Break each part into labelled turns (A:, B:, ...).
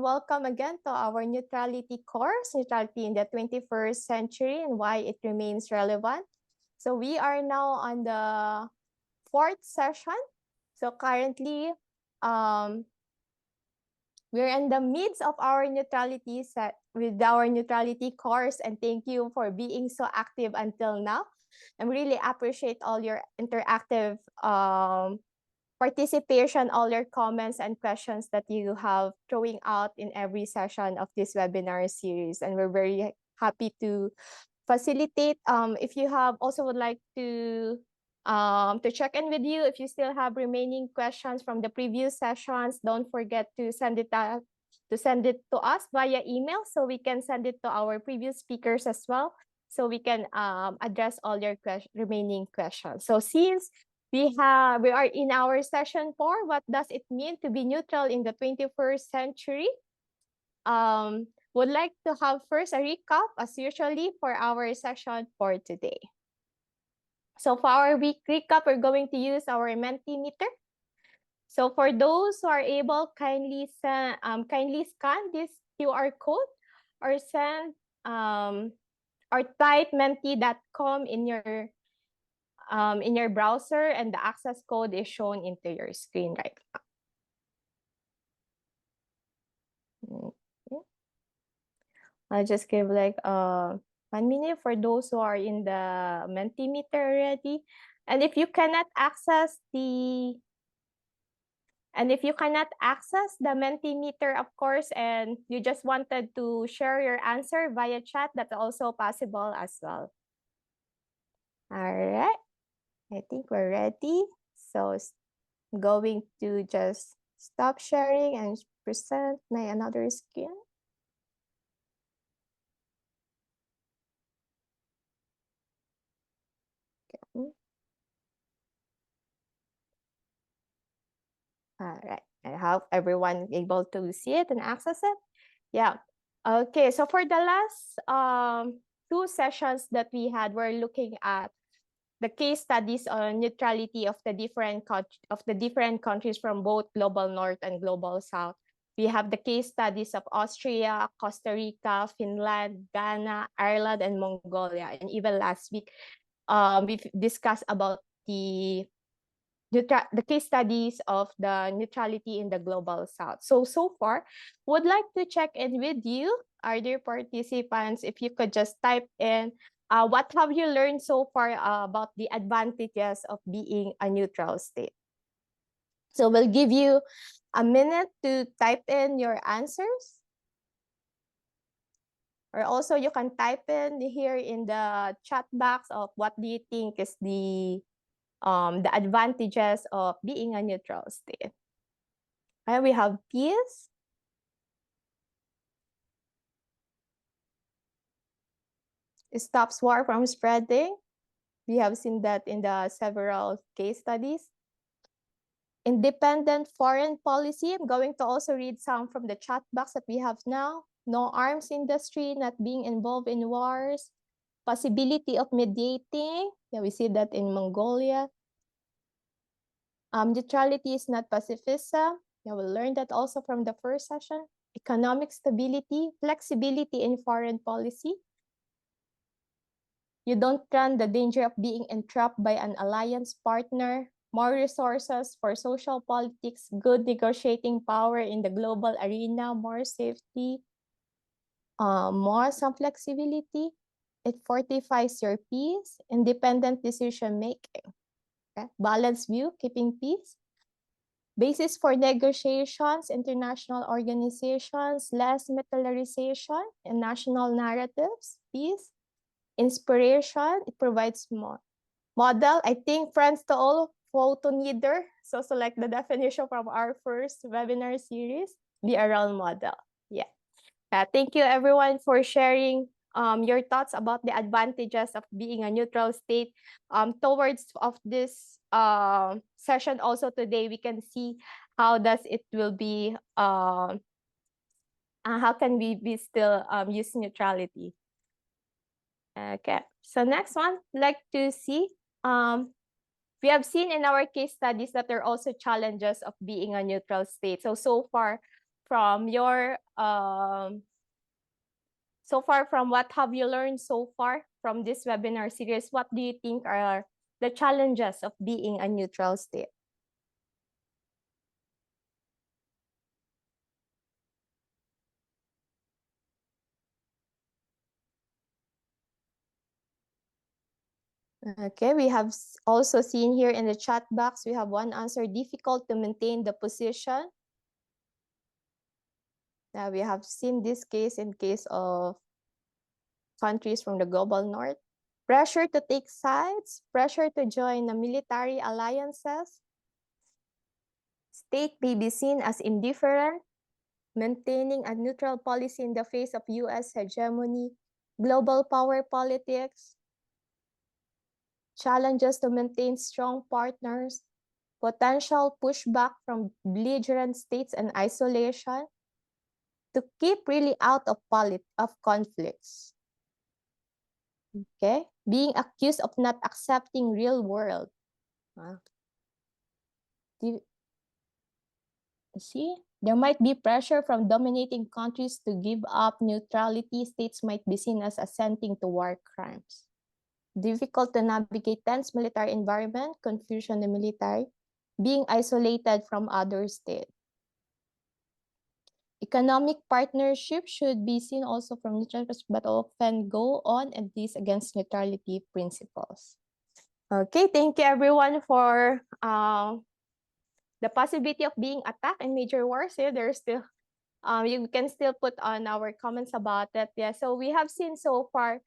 A: welcome again to our neutrality course, Neutrality in the 21st Century and Why It Remains Relevant. So we are now on the fourth session. So currently, we're in the midst of our neutrality set with our neutrality course, and thank you for being so active until now. I really appreciate all your interactive participation, all your comments and questions that you have throwing out in every session of this webinar series. And we're very happy to facilitate. If you have also would like to check in with you, if you still have remaining questions from the previous sessions, don't forget to send it to us via email so we can send it to our previous speakers as well, so we can address all your remaining questions. So since we are in our session 4, what does it mean to be neutral in the 21st century? Would like to have first a recap as usually for our session for today. So for our week recap, we're going to use our Mentimeter. So for those who are able, kindly scan this QR code or send or type menti.com in your browser, and the access code is shown into your screen right now. Okay. I'll just give like 1 minute for those who are in the Mentimeter already. And if you cannot access the Mentimeter, of course, and you just wanted to share your answer via chat, that's also possible as well. All right. I think we're ready. So I'm going to just stop sharing and present my another screen. Okay. All right. I hope everyone able to see it and access it. Yeah. Okay. So for the last 2 sessions that we had, we're looking at the case studies on neutrality of the different countries from both global north and global south. We have the case studies of Austria, Costa Rica, Finland, Ghana, Ireland, and Mongolia. And even last week, we've discussed about the case studies of the neutrality in the global south. So far, would like to check in with you, our dear participants, if you could just type in what have you learned so far about the advantages of being a neutral state. So we'll give you a minute to type in your answers. Or also you can type in here in the chat box of what do you think is the advantages of being a neutral state. And we have peace. It stops war from spreading. We have seen that in the several case studies. Independent foreign policy. I'm going to also read some from the chat box that we have now. No arms industry, not being involved in wars. Possibility of mediating. Yeah, we see that in Mongolia. Neutrality is not pacifism. Yeah, we'll learn that also from the first session. Economic stability, flexibility in foreign policy. You don't run the danger of being entrapped by an alliance partner. More resources for social politics, good negotiating power in the global arena, more safety, more some flexibility. It fortifies your peace, independent decision making. Okay? Balanced view, keeping peace. Basis for negotiations, international organizations, less militarization and national narratives, peace. Inspiration, it provides more. Model, I think friends to all, photo neither. So select the definition from our first webinar series, be a role model. Yeah. Thank you everyone for sharing your thoughts about the advantages of being a neutral state. Towards of this session also today, we can see how does it will be, how can we be still use neutrality. Okay, so next one, like to see, we have seen in our case studies that there are also challenges of being a neutral state. So far from your so far, from what have you learned so far from this webinar series? What do you think are the challenges of being a neutral state? Okay, we have also seen here in the chat box, we have one answer: difficult to maintain the position. We have seen this case in case of countries from the global north. Pressure to take sides, pressure to join the military alliances. State may be seen as indifferent, maintaining a neutral policy in the face of US hegemony, global power politics, challenges to maintain strong partners, potential pushback from belligerent states and isolation, to keep really out of conflicts. Okay, being accused of not accepting real world. See, there might be pressure from dominating countries to give up neutrality. States might be seen as assenting to war crimes. Difficult to navigate tense military environment, confusion in the military, being isolated from other states. Economic partnership should be seen also from neutral but often go on and this against neutrality principles. Okay, thank you everyone for the possibility of being attacked in major wars. Here, there's still you can still put on our comments about that. Yeah, so we have seen so far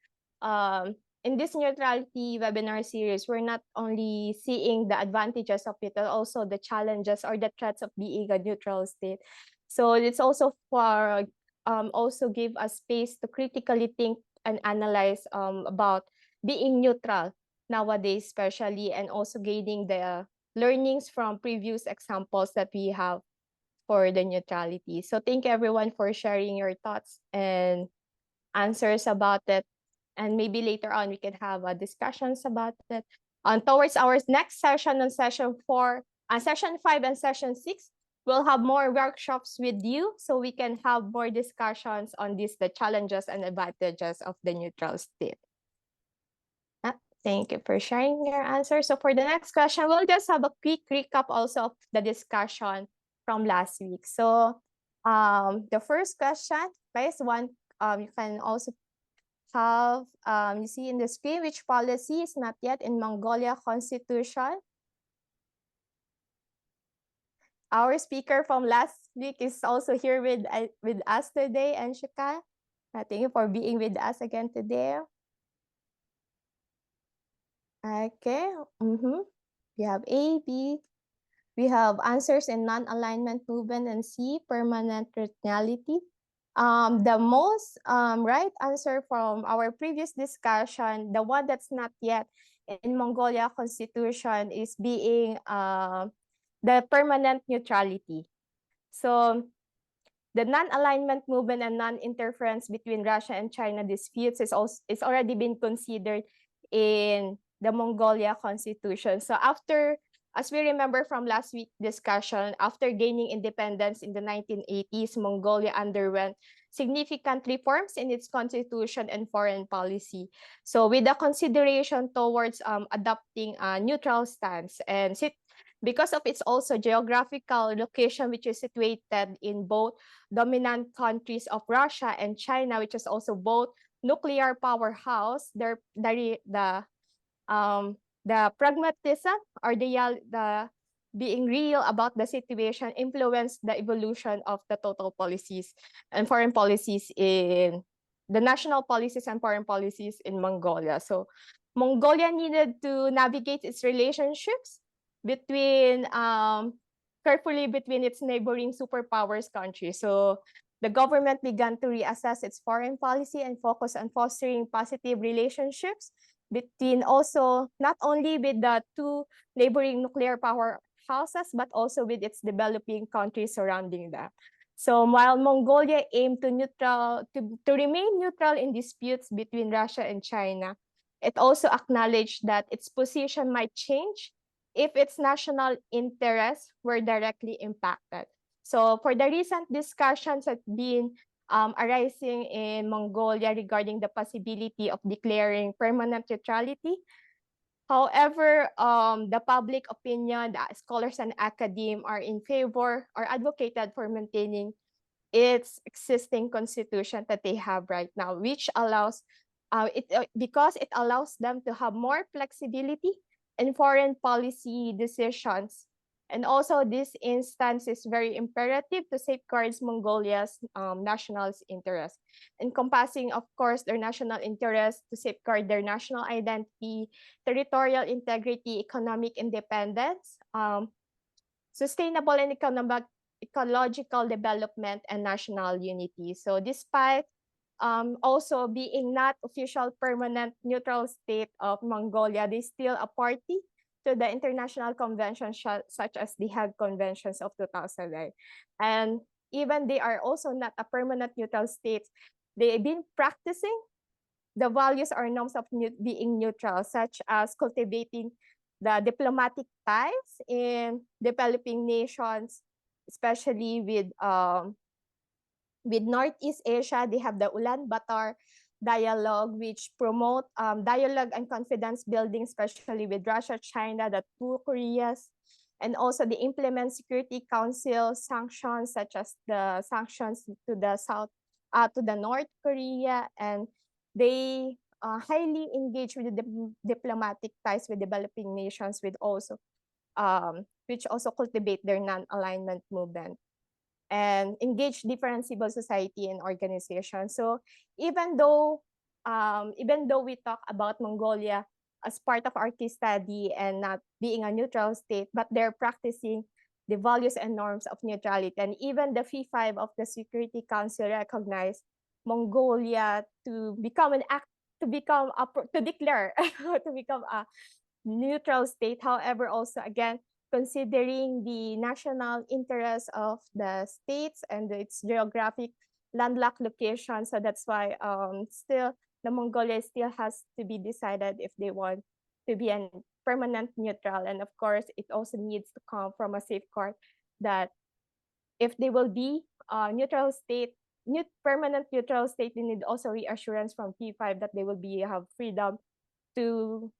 A: in this neutrality webinar series, we're not only seeing the advantages of it, but also the challenges or the threats of being a neutral state. So it's also for also give us space to critically think and analyze about being neutral nowadays, especially, and also gaining the learnings from previous examples that we have for the neutrality. So thank you everyone for sharing your thoughts and answers about it. And maybe later on we can have discussions about it. Towards our next session on session 4, session 5 and session 6, we'll have more workshops with you so we can have more discussions on this, the challenges and advantages of the neutral state. Thank you for sharing your answer. So for the next question, we'll just have a quick recap also of the discussion from last week. So the first question, guys, you can also have, you see in the screen, which policy is not yet in Mongolia constitution? Our speaker from last week is also here with us today, Anshika. Thank you for being with us again today. Okay. We have A, B. We have answers in non-alignment movement, and C, permanent neutrality. The most right answer from our previous discussion, the one that's not yet in Mongolia constitution, is being the permanent neutrality. So the non-alignment movement and non-interference between Russia and China disputes is already been considered in the Mongolia constitution. So after, as we remember from last week's discussion, after gaining independence in the 1980s, Mongolia underwent significant reforms in its constitution and foreign policy. So with the consideration towards adopting a neutral stance, and because of its also geographical location, which is situated in both dominant countries of Russia and China, which is also both nuclear powerhouse, the pragmatism or the being real about the situation influenced the evolution of the total policies and foreign policies in the national policies and foreign policies in Mongolia. So Mongolia needed to navigate its relationships between carefully between its neighboring superpowers countries. So the government began to reassess its foreign policy and focus on fostering positive relationships between also not only with the two neighboring nuclear power houses, but also with its developing countries surrounding them. So while Mongolia aimed to remain neutral in disputes between Russia and China, it also acknowledged that its position might change if its national interests were directly impacted. So for the recent discussions that been arising in Mongolia regarding the possibility of declaring permanent neutrality, however, the public opinion, the scholars and academe are in favor or advocated for maintaining its existing constitution that they have right now, which allows because it allows them to have more flexibility in foreign policy decisions. And also, this instance is very imperative to safeguard Mongolia's national interest, encompassing, of course, their national interest to safeguard their national identity, territorial integrity, economic independence, sustainable and ecological development, and national unity. So despite also being not official permanent neutral state of Mongolia, they still a party to the international conventions such as the Hague Conventions of 2009. And even they are also not a permanent neutral state, they've been practicing the values or norms of being neutral, such as cultivating the diplomatic ties in developing nations, especially with Northeast Asia. They have the Ulaanbaatar dialogue, which promote dialogue and confidence building, especially with Russia, China, the two Koreas, and also they implement Security Council sanctions, such as the sanctions to the to the North Korea, and they highly engage with the diplomatic ties with developing nations, with also which also cultivate their non-alignment movement and engage different civil society and organizations. So even though we talk about Mongolia as part of our case study and not being a neutral state, but they're practicing the values and norms of neutrality. And even the P5 of the Security Council recognized Mongolia to become to declare to become a neutral state. However, also again, considering the national interest of the states and its geographic landlocked location. So that's why still the Mongolia still has to be decided if they want to be a permanent neutral. And of course, it also needs to come from a safeguard that if they will be a neutral state, permanent neutral state, they need also reassurance from P5 that they will have freedom to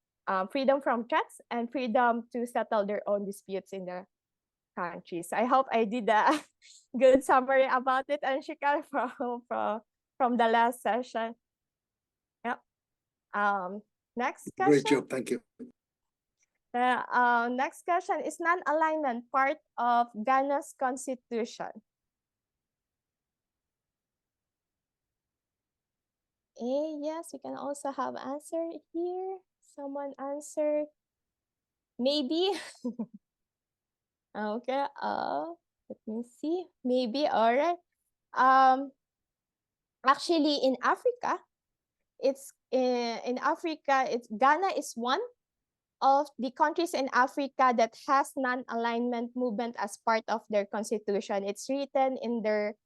A: freedom from threats and freedom to settle their own disputes in the countries. I hope I did a good summary about it, Anshika, from the last session. Yep. Next question.
B: Great job, thank you.
A: The next question is non-alignment part of Ghana's constitution. Yes, we can also have answer here. Someone answer. Maybe. Okay. Let me see. Maybe. All right. Actually, in Africa, it's Ghana is one of the countries in Africa that has non-alignment movement as part of their constitution. It's written in their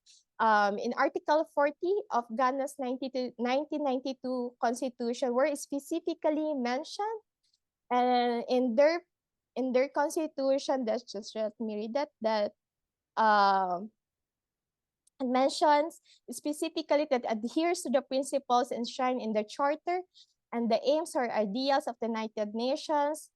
A: in Article 40 of Ghana's 1992 constitution, where it specifically mentioned, and in their constitution, that's just let me read that it mentions specifically that adheres to the principles enshrined in the Charter and the aims or ideals of the United Nations,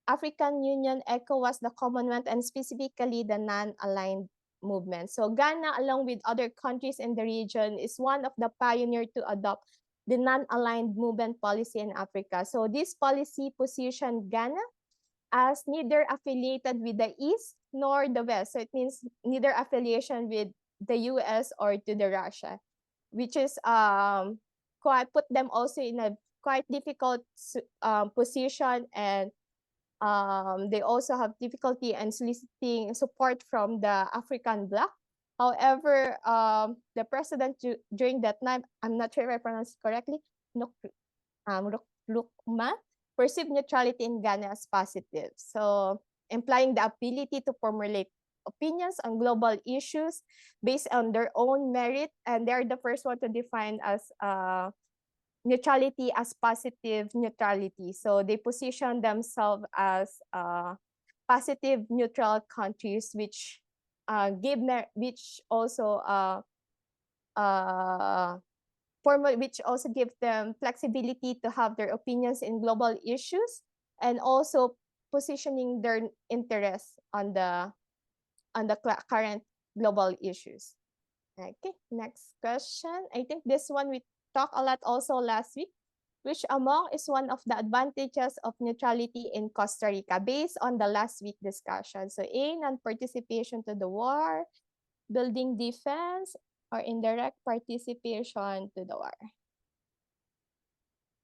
A: African Union, ECOWAS, the Commonwealth, and specifically the non-aligned movement. So Ghana, along with other countries in the region, is one of the pioneers to adopt the non-aligned movement policy in Africa. So this policy positioned Ghana as neither affiliated with the East nor the West. So it means neither affiliation with the US or to the Russia, which is quite put them also in a quite difficult position, and they also have difficulty in soliciting support from the African bloc. However, the president during that time, I'm not sure if I pronounced it correctly, Lukman, perceived neutrality in Ghana as positive. So implying the ability to formulate opinions on global issues based on their own merit, and they're the first one to define as neutrality as positive neutrality. So they position themselves as positive neutral countries, which which also which also give them flexibility to have their opinions in global issues, and also positioning their interests on the current global issues. Okay, next question. I think this one we talked a lot also last week. Which among is one of the advantages of neutrality in Costa Rica based on the last week discussion? So A, non-participation to the war, building defense, or indirect participation to the war.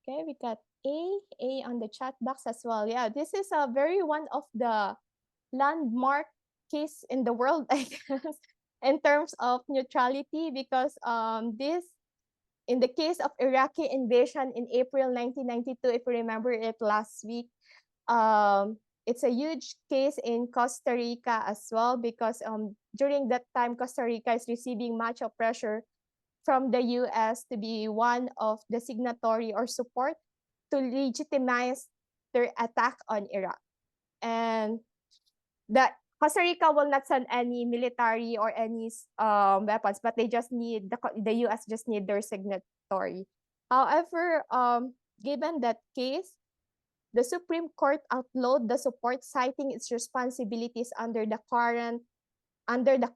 A: Okay, we got A on the chat box as well. Yeah, this is a very one of the landmark case in the world, I guess, in terms of neutrality, because this, in the case of Iraqi invasion in April 1992, if you remember it last week, it's a huge case in Costa Rica as well, because during that time, Costa Rica is receiving much of pressure from the US to be one of the signatory or support to legitimize their attack on Iraq. And the Costa Rica will not send any military or any weapons, but they just need the US just need their signatory. However, given that case, the Supreme Court outlawed the support, citing its responsibilities under the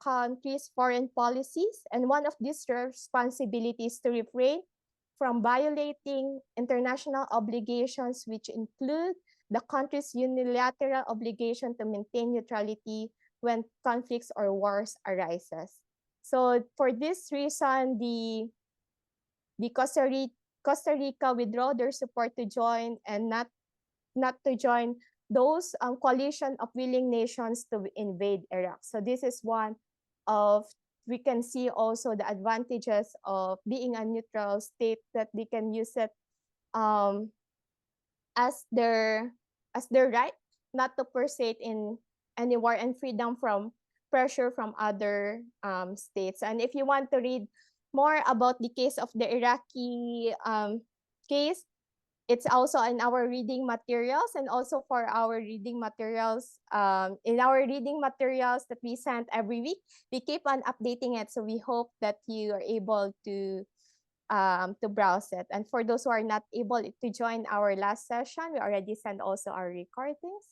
A: country's foreign policies, and one of these responsibilities to refrain from violating international obligations, which include the country's unilateral obligation to maintain neutrality when conflicts or wars arises. So for this reason, the Costa Rica withdraw their support to join and not to join those coalition of willing nations to invade Iraq. So this is one of, we can see also the advantages of being a neutral state, that they can use it as their right not to participate in any war, and freedom from pressure from other states. And if you want to read more about the case of the Iraqi case, it's also in our reading materials, and also for our reading materials, in our reading materials that we send every week, we keep on updating it. So we hope that you are able to browse it. And for those who are not able to join our last session, we already sent also our recordings.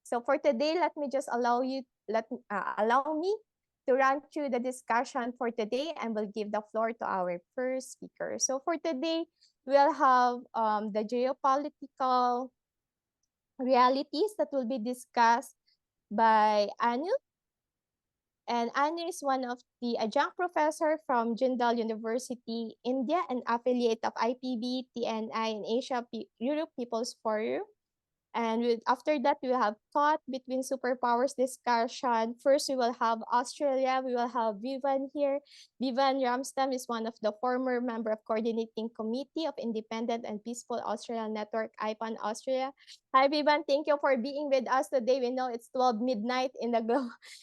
A: So for today, let me just allow me to run through the discussion for today, and we'll give the floor to our first speaker. So for today, we'll have the geopolitical realities that will be discussed by Anu. And Anu is one of the adjunct professor from Jindal University, India, and affiliate of IPB, TNI, and Europe People's Forum. And after that, we will have thought between superpowers discussion. First, we will have Australia. We will have Bevan here. Bevan Ramsden is one of the former member of Coordinating Committee of Independent and Peaceful Australian Network, IPAN Austria. Hi, Bevan. Thank you for being with us today. We know it's 12 midnight in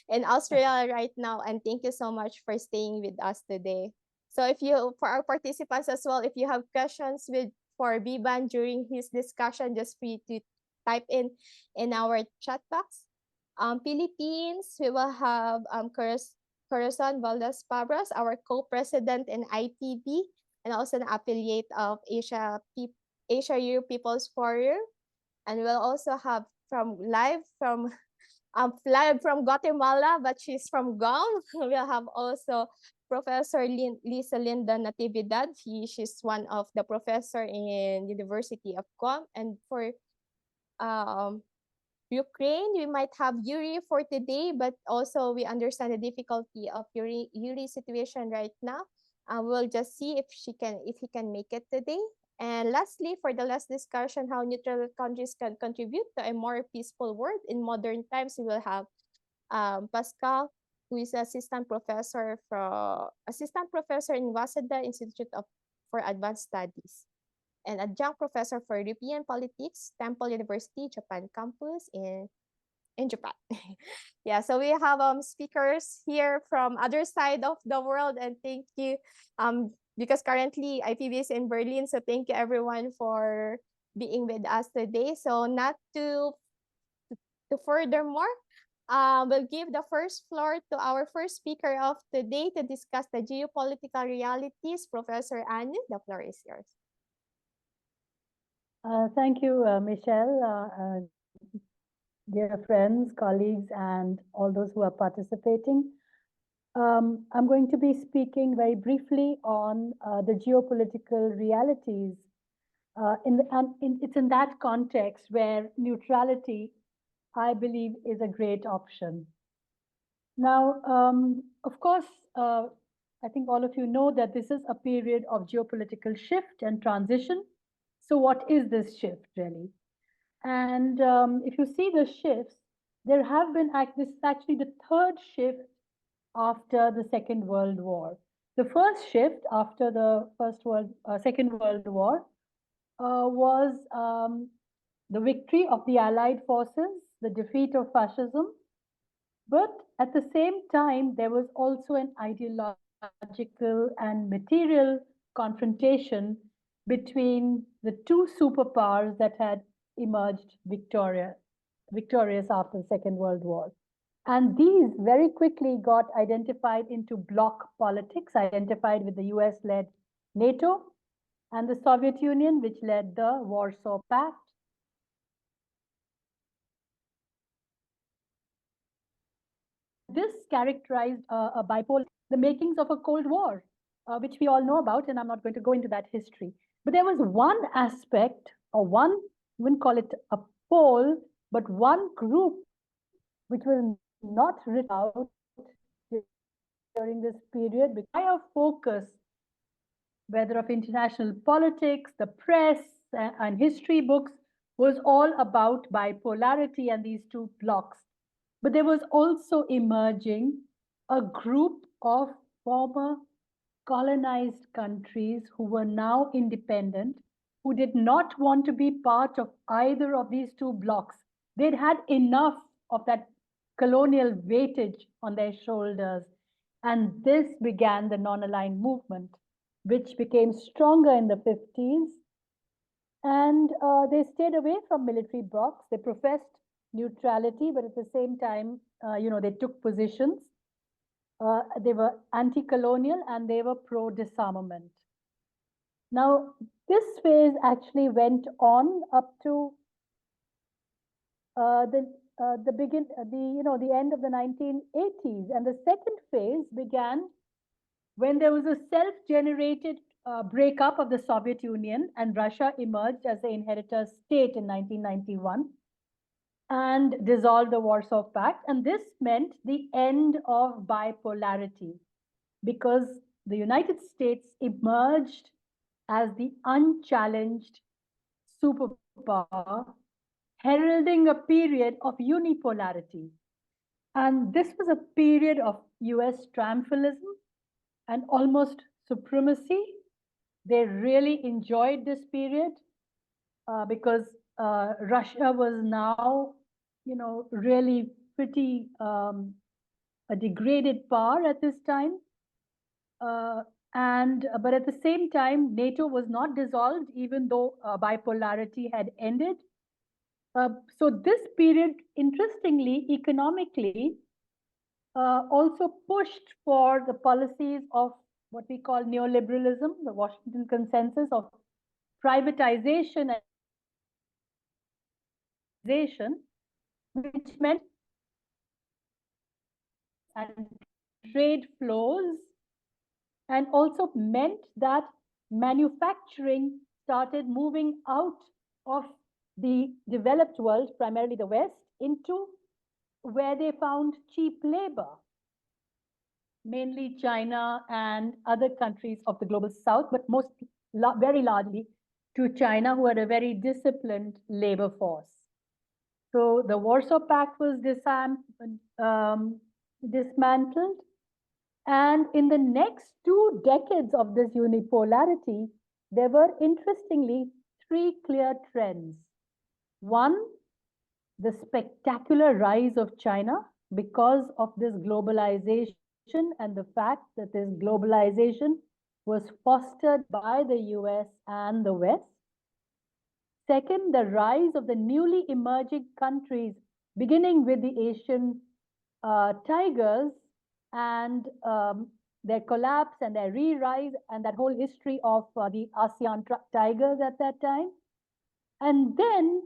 A: in Australia right now, and thank you so much for staying with us today. So for our participants as well, if you have questions for Bevan during his discussion, just free to type in our chat box. Philippines, we will have Corazon, Valdez, Fabros, our co-president in IPB, and also an affiliate of Asia Europe People's Forum. And we'll also have live from Guatemala, but she's from Guam. We'll have also Professor Lisa Linda Natividad. She's one of the professor in University of Guam. And for Ukraine, we might have Yurii for today, but also we understand the difficulty of Yurii's situation right now. We'll just see if he can make it today. And lastly, for the last discussion, how neutral countries can contribute to a more peaceful world in modern times, we will have Pascal, who is assistant professor in Waseda Institute for Advanced Studies, and adjunct professor for European Politics, Temple University, Japan campus in Japan. Yeah, so we have speakers here from other side of the world, and thank you because currently IPB is in Berlin, so thank you everyone for being with us today. So not to furthermore, We'll give the first floor to our first speaker of today to discuss the geopolitical realities. Professor Anu, the floor is yours.
B: Thank you, Michelle, dear friends, colleagues, and all those who are participating. I'm going to be speaking very briefly on the geopolitical realities. It's in that context where neutrality, I believe, is a great option. Now, of course, I think all of you know that this is a period of geopolitical shift and transition. So what is this shift really? And if you see the shifts, there have been, this is actually the third shift after the Second World War. The first shift after the Second World War was the victory of the Allied forces, the defeat of fascism. But at the same time, there was also an ideological and material confrontation between the two superpowers that had emerged victorious after the Second World War. And these very quickly got identified into bloc politics, identified with the US-led NATO and the Soviet Union, which led the Warsaw Pact. This characterized a bipolar, the makings of a Cold War, which we all know about, and I'm not going to go into that history. But there was one aspect, or one, I wouldn't call it a pole, but one group which was not written out during this period, because our focus, whether of international politics, the press, and history books, was all about bipolarity and these two blocks. But there was also emerging a group of former colonized countries who were now independent, who did not want to be part of either of these two blocks. They'd had enough of that colonial weightage on their shoulders. And this began the non-aligned movement, which became stronger in the 50s. And they stayed away from military blocs. They professed neutrality, but at the same time, they took positions. They were anti-colonial and they were pro-disarmament. Now, this phase actually went on up to the end of the 1980s, and the second phase began when there was a self-generated breakup of the Soviet Union, and Russia emerged as the inheritor state in 1991 and dissolved the Warsaw Pact. And this meant the end of bipolarity, because the United States emerged as the unchallenged superpower, heralding a period of unipolarity. And this was a period of US triumphalism and almost supremacy. They really enjoyed this period because Russia was now, really pretty a degraded power at this time. But at the same time, NATO was not dissolved, even though bipolarity had ended. So this period, interestingly, economically, also pushed for the policies of what we call neoliberalism, the Washington Consensus of privatization and which meant and trade flows, and also meant that manufacturing started moving out of the developed world, primarily the West, into where they found cheap labor, mainly China and other countries of the global south, but very largely to China, who had a very disciplined labor force. So the Warsaw Pact was dismantled. And in the next 2 decades of this unipolarity, there were, interestingly, 3 clear trends. One, the spectacular rise of China because of this globalization and the fact that this globalization was fostered by the US and the West. Second, the rise of the newly emerging countries, beginning with the Asian tigers and their collapse and their re-rise and that whole history of the ASEAN tigers at that time. And then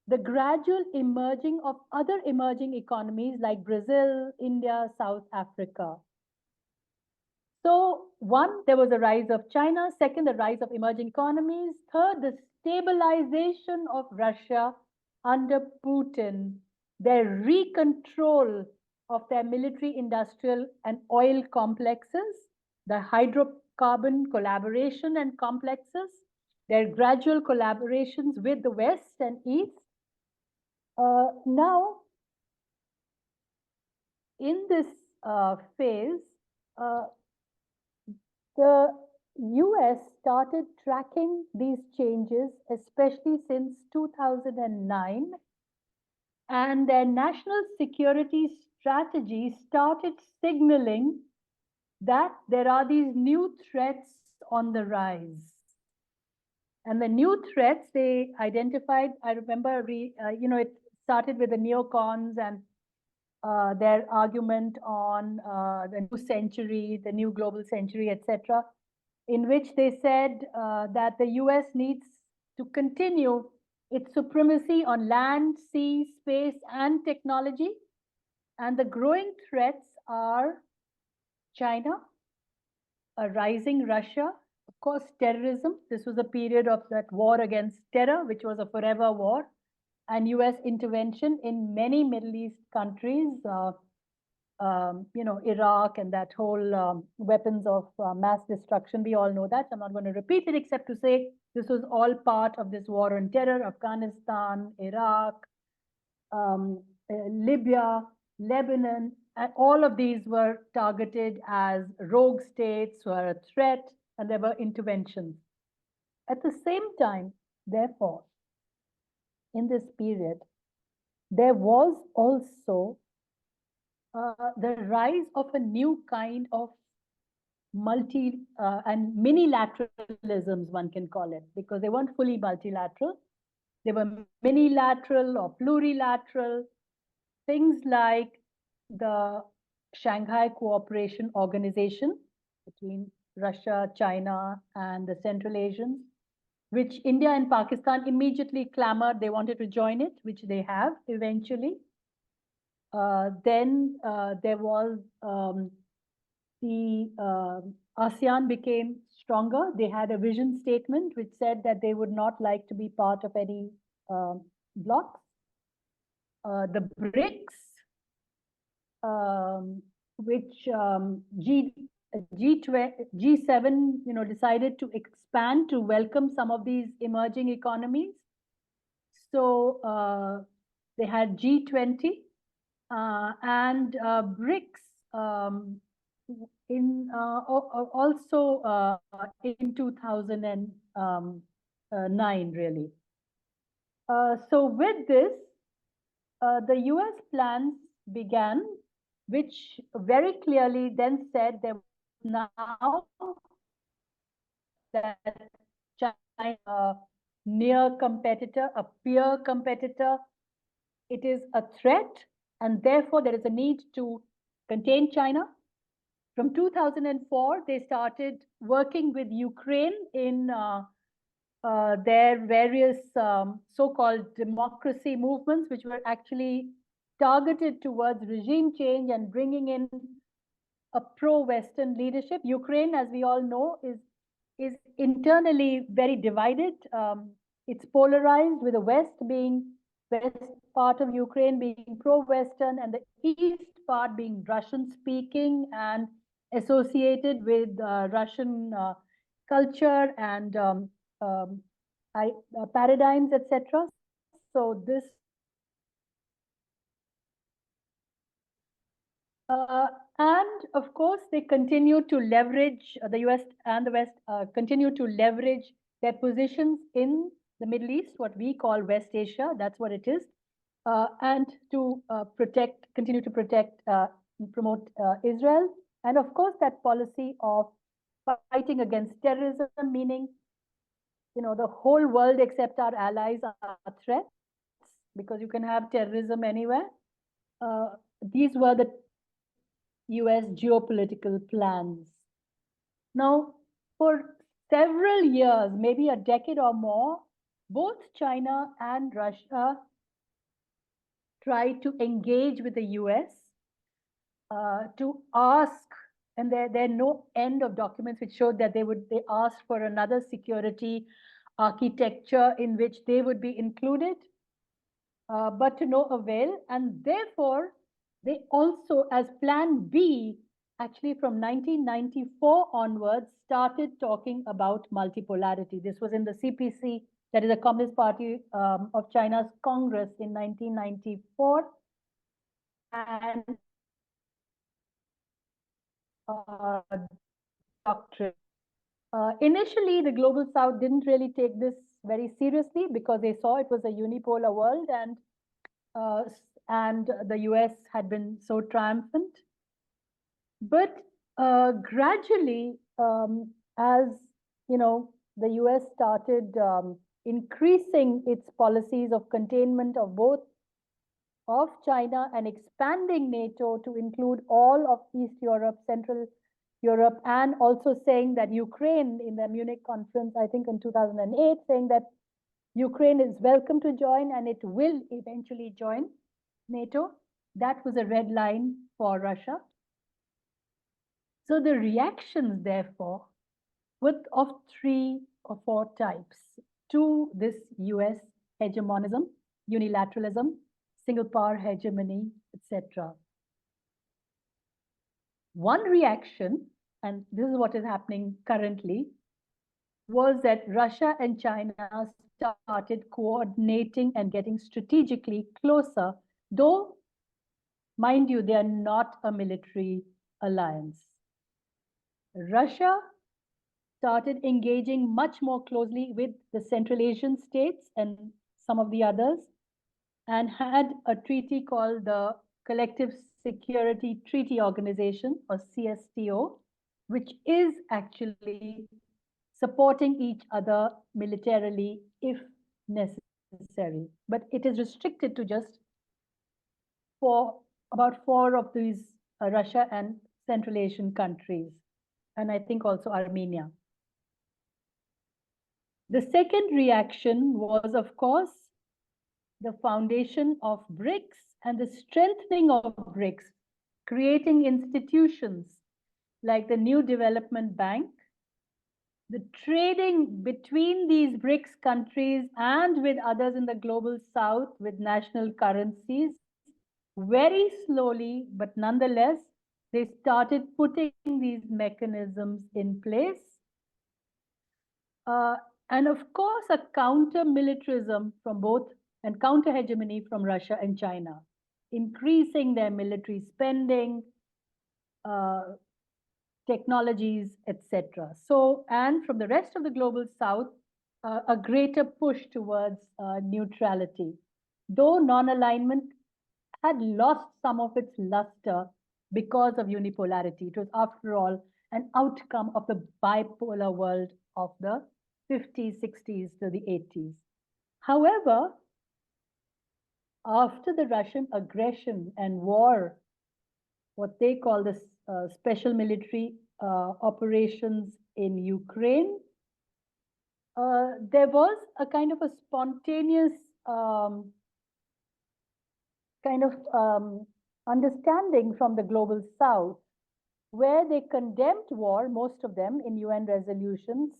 B: the gradual emerging of other emerging economies like Brazil, India, South Africa. So one, there was a rise of China. Second, the rise of emerging economies. Third, the stabilization of Russia under Putin, their recontrol of their military, industrial, and oil complexes, the hydrocarbon collaboration and complexes, their gradual collaborations with the West and East. Now, in this phase, the US started tracking these changes, especially since 2009, and their national security strategy started signaling that there are these new threats on the rise. And the new threats they identified, I remember, it started with the neocons and their argument on the new century, the new global century, etc., in which they said that the US needs to continue its supremacy on land, sea, space, and technology. And the growing threats are China, a rising Russia, of course, terrorism. This was a period of that war against terror, which was a forever war, and US intervention in many Middle East countries, Iraq and that whole weapons of mass destruction. We all know that. I'm not going to repeat it except to say this was all part of this war on terror, Afghanistan, Iraq, Libya, Lebanon, and all of these were targeted as rogue states, were a threat, and there were interventions. At the same time, therefore, in this period, there was also the rise of a new kind of multi and minilateralisms, one can call it, because they weren't fully multilateral. They were minilateral or plurilateral. Things like the Shanghai Cooperation Organization between Russia, China, and the Central Asians, which India and Pakistan immediately clamored they wanted to join it, which they have eventually. Then there was the ASEAN became stronger. They had a vision statement which said that they would not like to be part of any blocs. The BRICS, which G7, decided to expand to welcome some of these emerging economies. So they had G20 and BRICS also in 2009, really. So with this, the US plans began, which very clearly then said there was now that China, a near competitor, a peer competitor, it is a threat, and therefore there is a need to contain China. From 2004, they started working with Ukraine in their various so-called democracy movements, which were actually targeted towards regime change and bringing in a pro-Western leadership. Ukraine, as we all know, is internally very divided. It's polarized, with the west part of Ukraine being pro-Western and the east part being Russian-speaking and associated with Russian culture and paradigms, etc. So this and of course they continue to leverage, the US and the West continue to leverage their positions in the Middle East, what we call West Asia, that's what it is, and to continue to protect and promote Israel. And of course that policy of fighting against terrorism, meaning the whole world except our allies are threats, because you can have terrorism anywhere. these were the US geopolitical plans. Now, for several years, maybe a decade or more, both China and Russia tried to engage with the US to ask, and there are no end of documents which showed that they asked for another security architecture in which they would be included, but to no avail. And therefore, they also, as Plan B, actually from 1994 onwards, started talking about multipolarity. This was in the CPC, that is the Communist Party of China's Congress in 1994. And doctrine. Initially, the Global South didn't really take this very seriously because they saw it was a unipolar world, and the US had been so triumphant. But gradually, as you know, the US started increasing its policies of containment of both of China and expanding NATO to include all of East Europe, Central Europe, and also saying that Ukraine, in the Munich conference, I think in 2008, saying that Ukraine is welcome to join and it will eventually join NATO. That was a red line for Russia. So the reactions, therefore, were of 3 or 4 types to this US hegemonism, unilateralism, single power hegemony, etc. One reaction, and this is what is happening currently, was that Russia and China started coordinating and getting strategically closer, though, mind you, they are not a military alliance. Russia started engaging much more closely with the Central Asian states and some of the others, and had a treaty called the Collective Security Treaty Organization, or CSTO, which is actually supporting each other militarily if necessary. But it is restricted to just about 4 of these Russia and Central Asian countries, and I think also Armenia. The second reaction was, of course, the foundation of BRICS and the strengthening of BRICS, creating institutions like the New Development Bank, the trading between these BRICS countries and with others in the Global South with national currencies. Very slowly, but nonetheless, they started putting these mechanisms in place. And of course, a counter-militarism from both, and counter-hegemony from Russia and China, increasing their military spending, technologies, etc. So, and from the rest of the Global South, a greater push towards neutrality. Though non-alignment had lost some of its luster because of unipolarity. It was, after all, an outcome of the bipolar world of the 50s, 60s to the 80s. However, after the Russian aggression and war, what they call the special military operations in Ukraine, there was a kind of a spontaneous understanding from the Global South, where they condemned war, most of them in UN resolutions,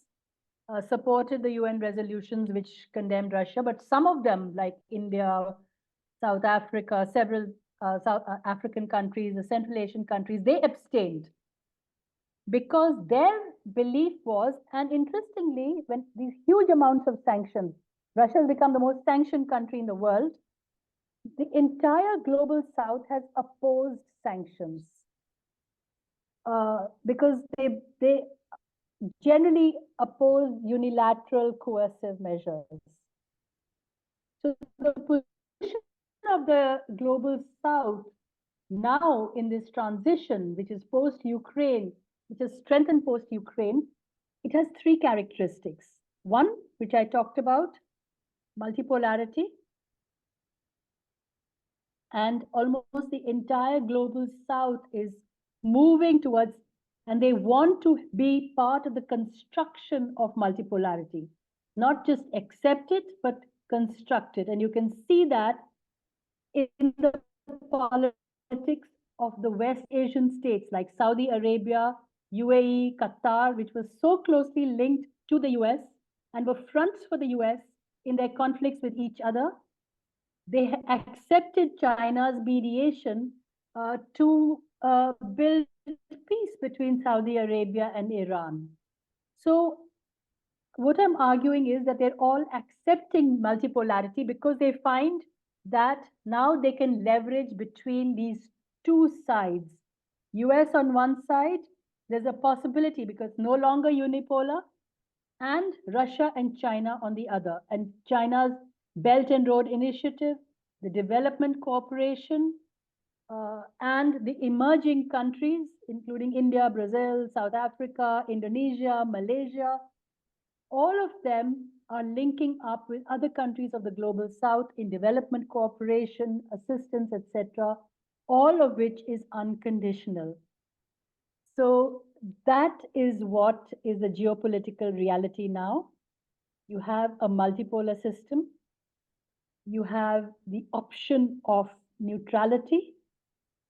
B: supported the UN resolutions which condemned Russia, but some of them, like India, South Africa, several South African countries, the Central Asian countries, they abstained because their belief was, and interestingly, when these huge amounts of sanctions, Russia has become the most sanctioned country in the world, the entire Global South has opposed sanctions because they generally oppose unilateral coercive measures. So the position of the Global South now in this transition, which is post-Ukraine, which is strengthened post-Ukraine, it has 3 characteristics. One, which I talked about, multipolarity. and almost the entire global south is moving towards, and they want to be part of the construction of multipolarity, not just accept it, but construct it. And you can see that in the politics of the West Asian states like Saudi Arabia, UAE, Qatar, which was so closely linked to the US and were fronts for the US in their conflicts with each other. They accepted China's mediation to build peace between Saudi Arabia and Iran. So what I'm arguing is that they're all accepting multipolarity because they find that now they can leverage between these two sides. US on one side, there's a possibility because no longer unipolar, and Russia and China on the other. And China's Belt and Road Initiative, the Development Cooperation, and the emerging countries, including India, Brazil, South Africa, Indonesia, Malaysia, all of them are linking up with other countries of the global south in development cooperation, assistance, etc., all of which is unconditional. So that is what is the geopolitical reality now. You have a multipolar system. You have the option of neutrality.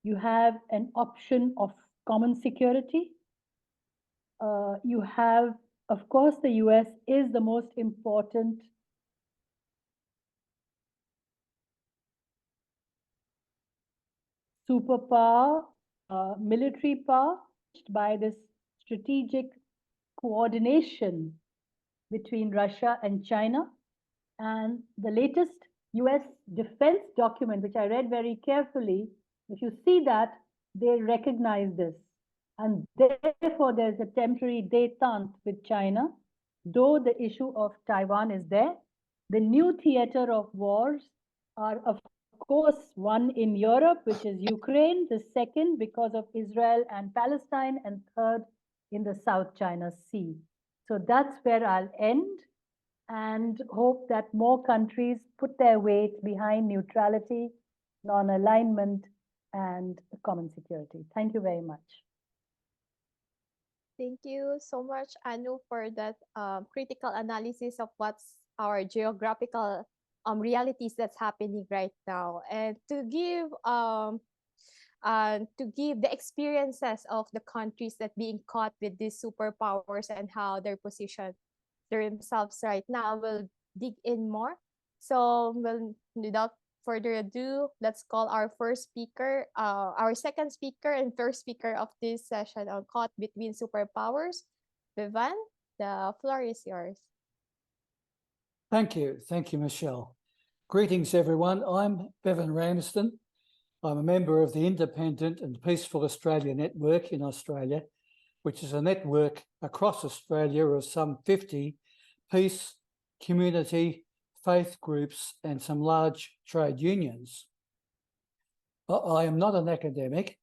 B: You have an option of common security. You have, of course, the US is the most important superpower, military power, by this strategic coordination between Russia and China. And the latest US defense document, which I read very carefully, if you see that, they recognize this. And therefore, there's a temporary détente with China, though the issue of Taiwan is there. The new theater of wars are, of course, one in Europe, which is Ukraine, the second because of Israel and Palestine, and third in the South China Sea. So that's where I'll end and hope that more countries put their weight behind neutrality, non-alignment, and common security. Thank you very much.
A: Thank you so much, Anu, for that critical analysis of what's our geographical realities that's happening right now, and to give the experiences of the countries that being caught with these superpowers and how they're positioned themselves right now. We'll dig in more. So, without further ado, let's call our first speaker, our second speaker and first speaker of this session on Caught Between Superpowers. Bevan, the floor is yours.
C: Thank you, Michelle. Greetings, everyone. I'm Bevan Ramsden. I'm a member of the Independent and Peaceful Australia Network in Australia, which is a network across Australia of some 50 peace, community, faith groups, and some large trade unions. I am not an academic.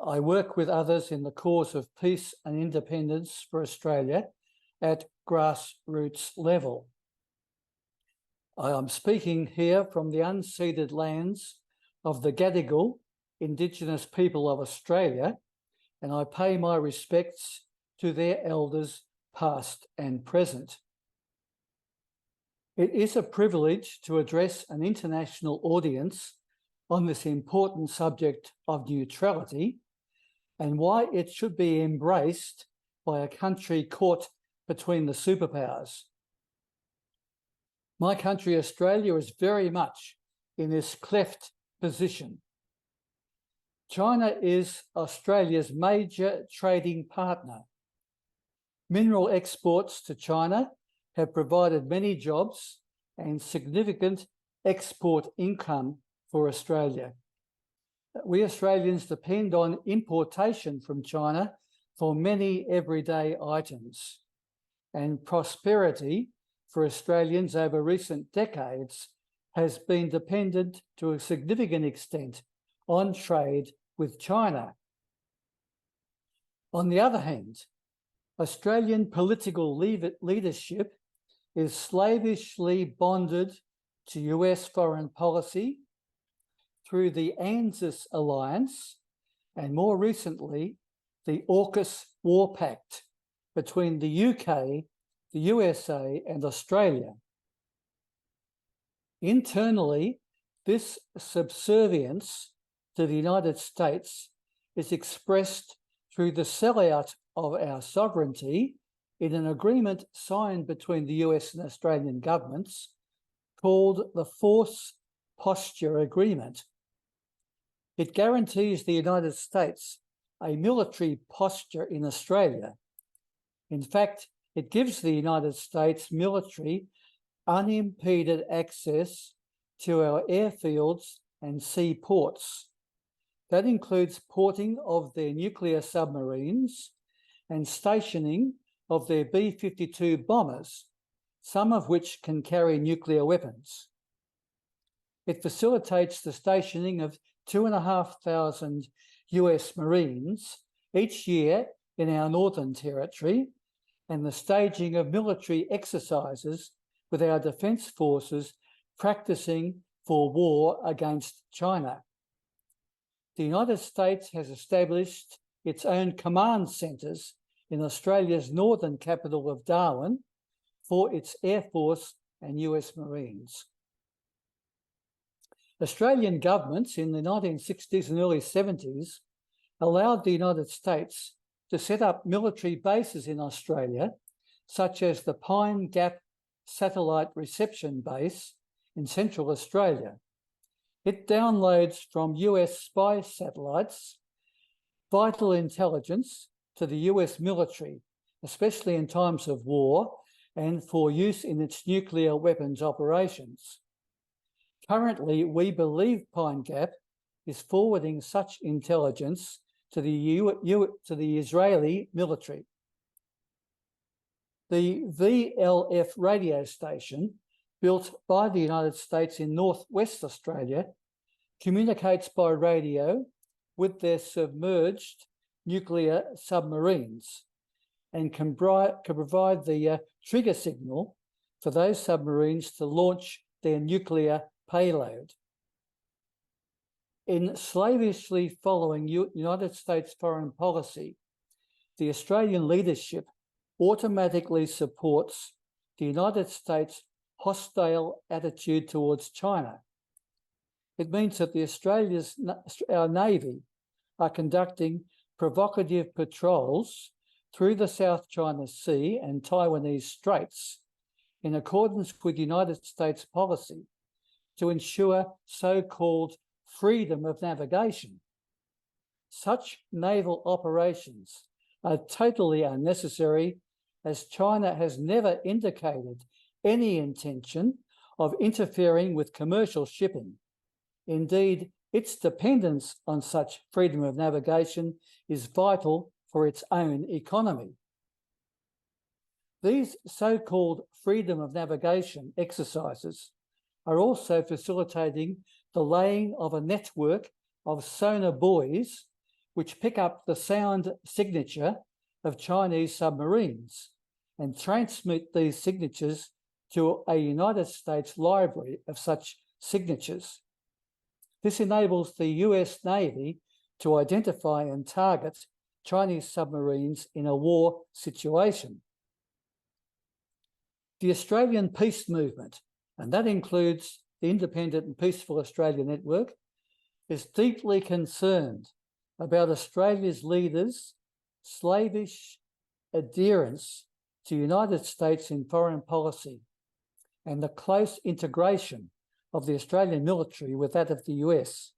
C: I work with others in the cause of peace and independence for Australia at grassroots level. I am speaking here from the unceded lands of the Gadigal Indigenous people of Australia, and I pay my respects to their elders past and present. It is a privilege to address an international audience on this important subject of neutrality and why it should be embraced by a country caught between the superpowers. My country, Australia, is very much in this cleft position. China is Australia's major trading partner. Mineral exports to China have provided many jobs and significant export income for Australia. We Australians depend on importation from China for many everyday items, and prosperity for Australians over recent decades has been dependent to a significant extent on trade with China. On the other hand, Australian political leadership is slavishly bonded to US foreign policy, through the ANZUS Alliance and more recently, the AUKUS War Pact between the UK, the USA and Australia. Internally, this subservience to the United States is expressed through the sellout of our sovereignty in an agreement signed between the US and Australian governments called the Force Posture Agreement. It guarantees the United States a military posture in Australia. In fact, it gives the United States military unimpeded access to our airfields and seaports. That includes porting of their nuclear submarines and stationing of their B-52 bombers, some of which can carry nuclear weapons. It facilitates the stationing of 2,500 US Marines each year in our Northern Territory and the staging of military exercises with our defence forces practicing for war against China. The United States has established its own command centres in Australia's northern capital of Darwin for its Air Force and US Marines. Australian governments in the 1960s and early 70s allowed the United States to set up military bases in Australia, such as the Pine Gap Satellite Reception Base in Central Australia. It downloads from US spy satellites vital intelligence to the US military, especially in times of war and for use in its nuclear weapons operations. Currently, we believe Pine Gap is forwarding such intelligence to the Israeli military. The VLF radio station, built by the United States in northwest Australia, communicates by radio with their submerged nuclear submarines and can provide the trigger signal for those submarines to launch their nuclear payload. In slavishly following United States foreign policy, the Australian leadership automatically supports the United States' hostile attitude towards China. It means that our Navy are conducting provocative patrols through the South China Sea and Taiwanese Straits in accordance with United States policy to ensure so-called freedom of navigation. Such naval operations are totally unnecessary, as China has never indicated any intention of interfering with commercial shipping. Indeed, its dependence on such freedom of navigation is vital for its own economy. These so-called freedom of navigation exercises are also facilitating the laying of a network of sonar buoys which pick up the sound signature of Chinese submarines and transmit these signatures to a United States library of such signatures. This enables the US Navy to identify and target Chinese submarines in a war situation. The Australian Peace Movement, and that includes the Independent and Peaceful Australia Network, is deeply concerned about Australia's leaders' slavish adherence to United States in foreign policy and the close integration of the Australian military with that of the US.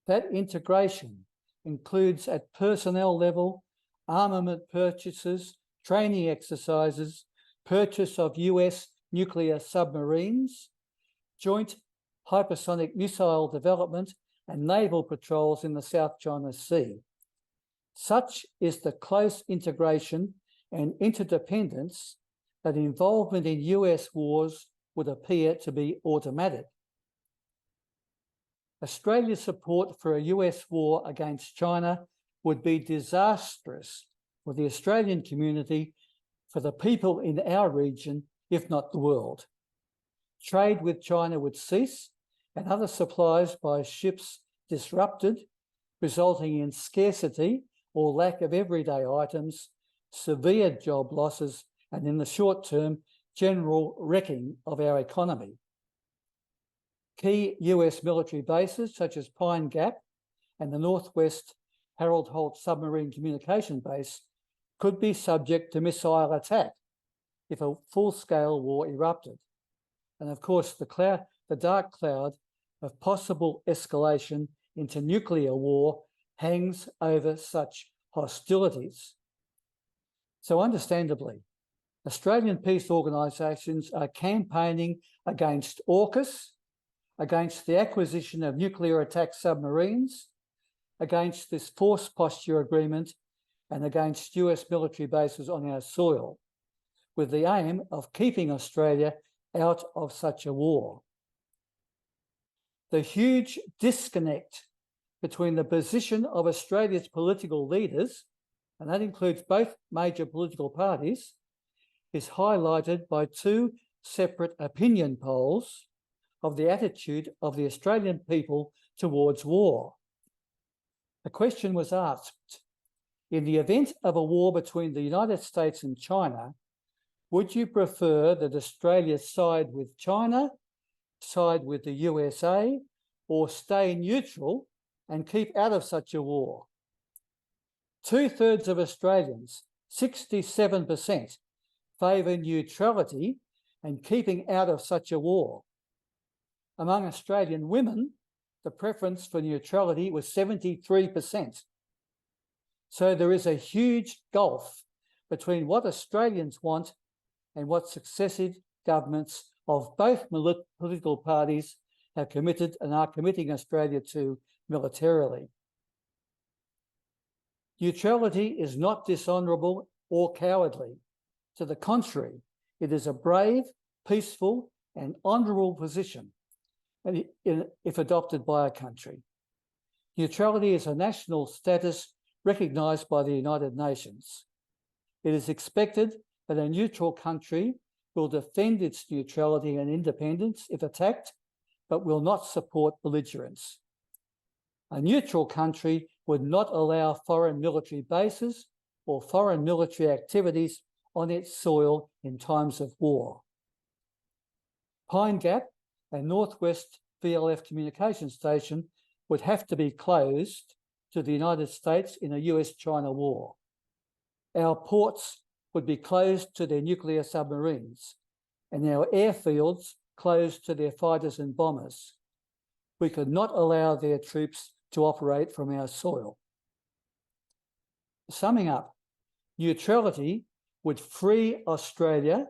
C: That integration includes at personnel level, armament purchases, training exercises, purchase of US nuclear submarines, joint hypersonic missile development, and naval patrols in the South China Sea. Such is the close integration and interdependence that involvement in US wars would appear to be automatic. Australia's support for a US war against China would be disastrous for the Australian community, for the people in our region, if not the world. Trade with China would cease, and other supplies by ships disrupted, resulting in scarcity or lack of everyday items, severe job losses, and in the short term, general wrecking of our economy. Key US military bases such as Pine Gap and the Northwest Harold Holt submarine communication base could be subject to missile attack if a full-scale war erupted. And of course, the dark cloud of possible escalation into nuclear war hangs over such hostilities. So understandably, Australian peace organisations are campaigning against AUKUS, against the acquisition of nuclear attack submarines, against this force posture agreement, and against US military bases on our soil, with the aim of keeping Australia out of such a war. The huge disconnect between the position of Australia's political leaders, and that includes both major political parties, is highlighted by two separate opinion polls of the attitude of the Australian people towards war. The question was asked, in the event of a war between the United States and China, would you prefer that Australia side with China, side with the USA, or stay neutral and keep out of such a war? 2/3 of Australians, 67%, favour neutrality and keeping out of such a war. Among Australian women, the preference for neutrality was 73%. So there is a huge gulf between what Australians want and what successive governments of both political parties have committed and are committing Australia to militarily. Neutrality is not dishonourable or cowardly. To the contrary, it is a brave, peaceful, and honourable position if adopted by a country. Neutrality is a national status recognised by the United Nations. It is expected that a neutral country will defend its neutrality and independence if attacked, but will not support belligerence. A neutral country would not allow foreign military bases or foreign military activities on its soil in times of war. Pine Gap and Northwest VLF communication station would have to be closed to the United States in a US-China war. Our ports would be closed to their nuclear submarines and our airfields closed to their fighters and bombers. We could not allow their troops to operate from our soil. Summing up, neutrality would free Australia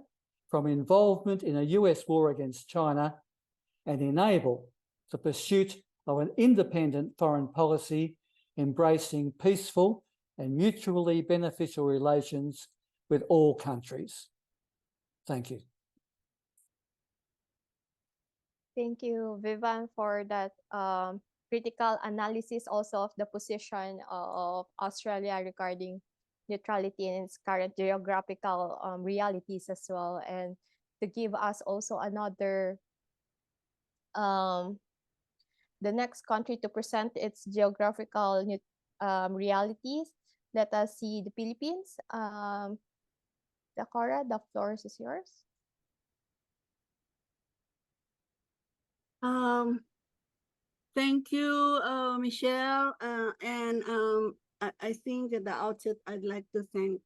C: from involvement in a US war against China and enable the pursuit of an independent foreign policy embracing peaceful and mutually beneficial relations with all countries. Thank you.
A: Thank you, Bevan, for that critical analysis also of the position of Australia regarding neutrality and its current geographical realities as well, and to give us also another the next country to present its geographical realities. Let us see the Philippines. Cora, the floor is yours.
D: Thank you, Michelle. I think at the outset, I'd like to thank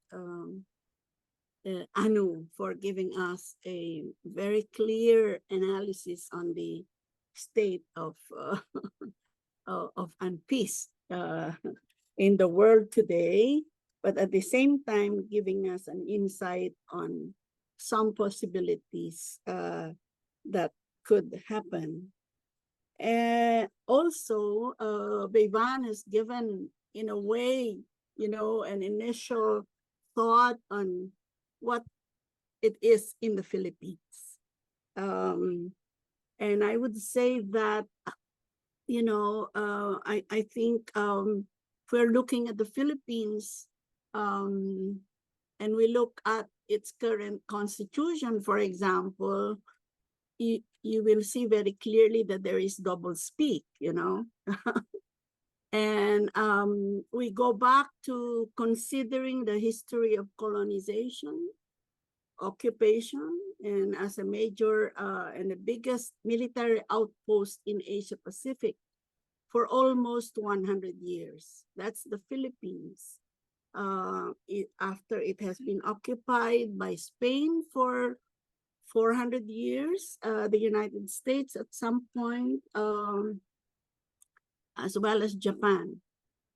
D: Anu for giving us a very clear analysis on the state of unpeace in the world today, but at the same time giving us an insight on some possibilities that could happen. And also, Bevan has given, in a way, an initial thought on what it is in the Philippines. And I would say that, I think if we're looking at the Philippines and we look at its current constitution, for example, you will see very clearly that there is double speak, you know. And we go back to considering the history of colonization, occupation, and as a major and the biggest military outpost in Asia Pacific for almost 100 years. That's the Philippines. After it has been occupied by Spain for 400 years, the United States at some point, as well as Japan.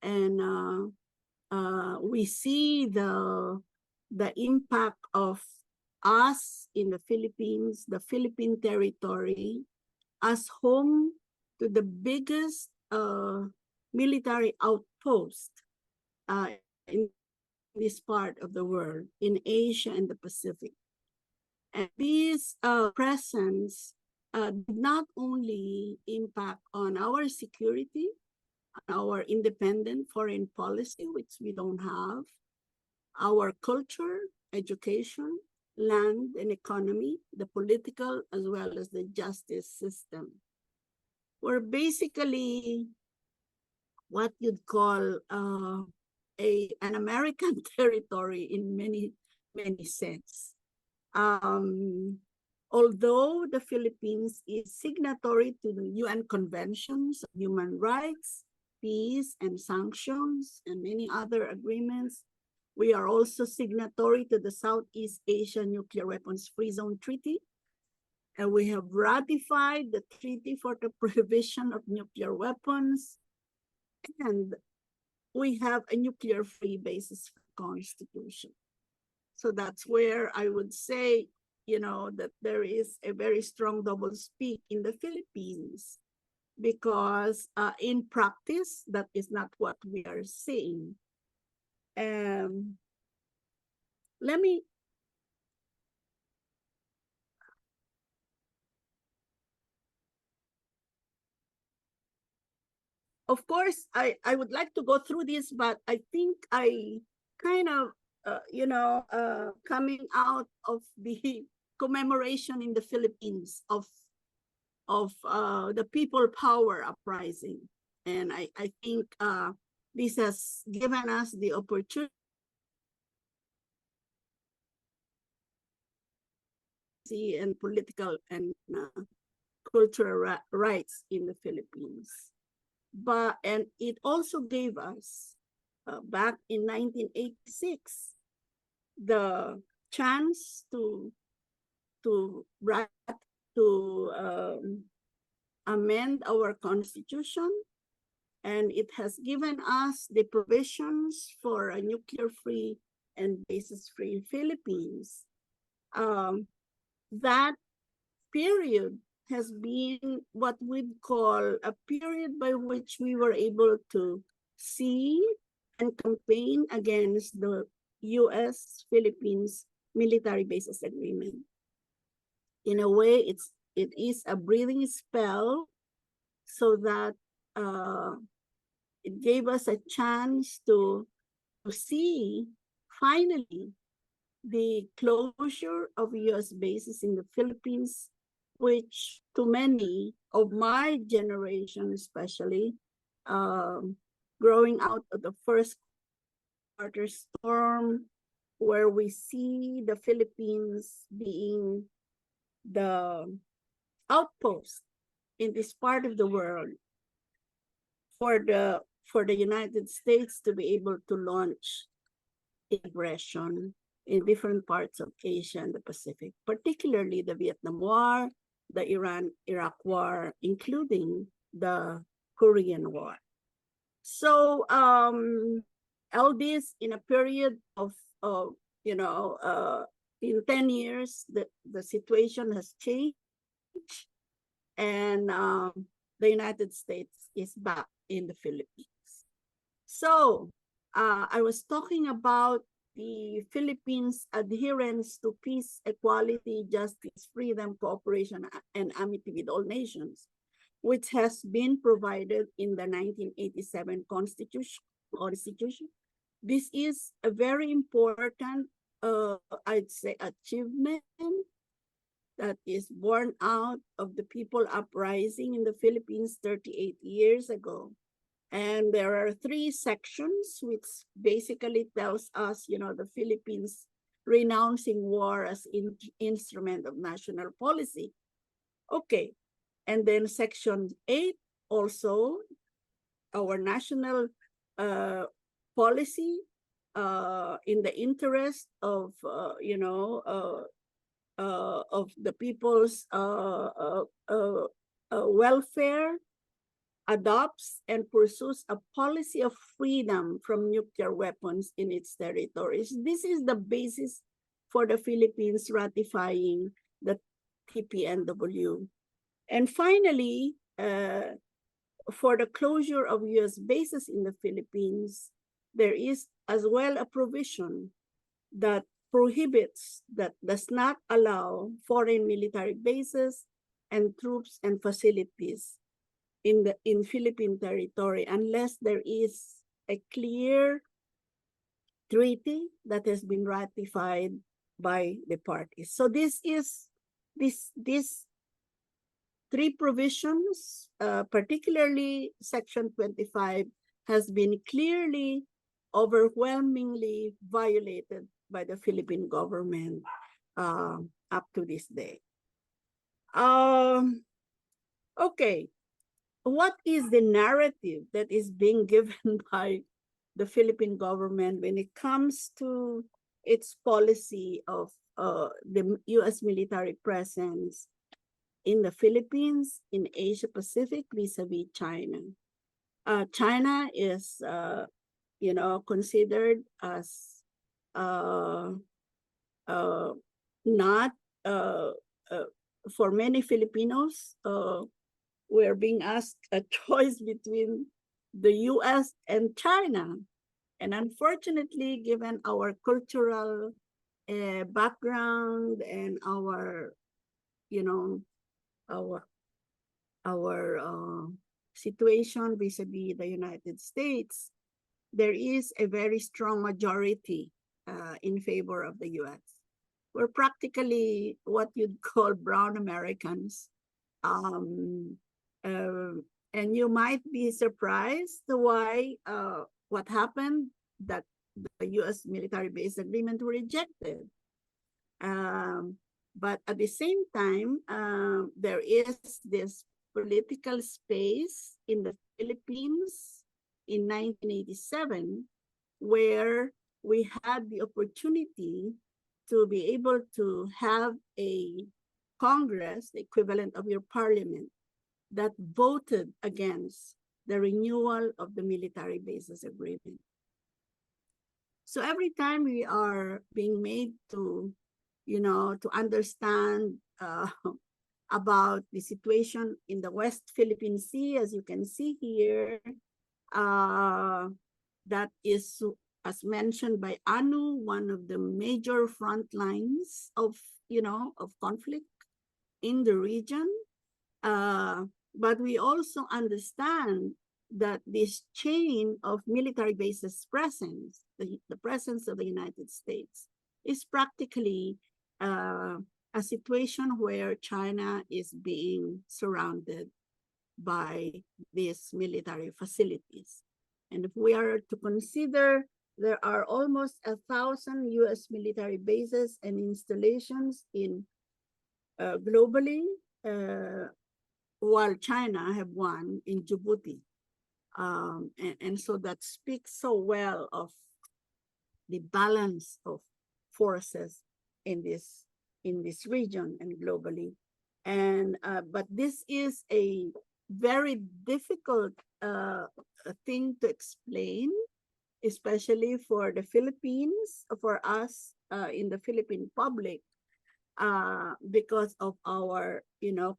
D: And we see the impact of us in the Philippines, the Philippine territory, as home to the biggest military outpost in this part of the world, in Asia and the Pacific. And this presence did not only impact on our security, our independent foreign policy, which we don't have, our culture, education, land and economy, the political as well as the justice system. We're basically what you'd call an American territory in many sense. Although the Philippines is signatory to the UN Conventions of Human Rights, Peace and Sanctions, and many other agreements, we are also signatory to the Southeast Asia Nuclear Weapons Free Zone Treaty, and we have ratified the Treaty for the Prohibition of Nuclear Weapons, and we have a nuclear-free basis constitution. So that's where I would say, you know, that there is a very strong double speak in the Philippines, because in practice, that is not what we are seeing. Let me of course, I would like to go through this, but I think I kind of, coming out of the commemoration in the Philippines of the people power uprising. And I think this has given us the opportunity and political and cultural rights in the Philippines. And it also gave us, back in 1986, the chance to amend our constitution, and it has given us the provisions for a nuclear-free and basis-free Philippines. That period has been what we'd call a period by which we were able to see and campaign against the US-Philippines military bases agreement. In a way, it is a breathing spell, so that it gave us a chance to see finally the closure of US bases in the Philippines, which to many of my generation, especially, growing out of the first quarter storm, where we see the Philippines being the outpost in this part of the world for the United States to be able to launch aggression in different parts of Asia and the Pacific, particularly the Vietnam War, the Iran-Iraq War, including the Korean War. So all this in a period of in 10 years, the situation has changed, and the United States is back in the Philippines. So I was talking about the Philippines' adherence to peace, equality, justice, freedom, cooperation, and amity with all nations, which has been provided in the 1987 Constitution. This is a very important, I'd say, achievement that is born out of the people uprising in the Philippines 38 years ago. And there are 3 sections, which basically tells us, the Philippines renouncing war as instrument of national policy. Okay, and then section 8, also our national policy in the interest of, of the people's welfare, adopts and pursues a policy of freedom from nuclear weapons in its territories. This is the basis for the Philippines ratifying the TPNW. And finally, for the closure of US bases in the Philippines, there is as well a provision that prohibits, that does not allow foreign military bases and troops and facilities in Philippine territory unless there is a clear treaty that has been ratified by the parties. So this is these 3 provisions, particularly Section 25, has been clearly, overwhelmingly violated by the Philippine government up to this day. Okay, what is the narrative that is being given by the Philippine government when it comes to its policy of the US military presence in the Philippines, in Asia Pacific, vis-a-vis China? China is, considered as not, for many Filipinos, we're being asked a choice between the US and China. And unfortunately, given our cultural background and our, our situation vis-a-vis the United States, there is a very strong majority in favor of the US. We're practically what you'd call brown Americans. And you might be surprised why what happened, that the US military base agreement were rejected. But at the same time, there is this political space in the Philippines in 1987, where we had the opportunity to be able to have a Congress, the equivalent of your parliament, that voted against the renewal of the military bases agreement. So every time we are being made to, to understand about the situation in the West Philippine Sea, as you can see here, that is, as mentioned by Anu, one of the major front lines of, of conflict in the region. But we also understand that this chain of military bases presence, the presence of the United States, is practically a situation where China is being surrounded by these military facilities. And if we are to consider, there are almost 1,000 US military bases and installations in globally, while China have one in Djibouti. And so that speaks so well of the balance of forces in this region and globally. And but this is a very difficult thing to explain, especially for the Philippines, for us in the Philippine public, because of our,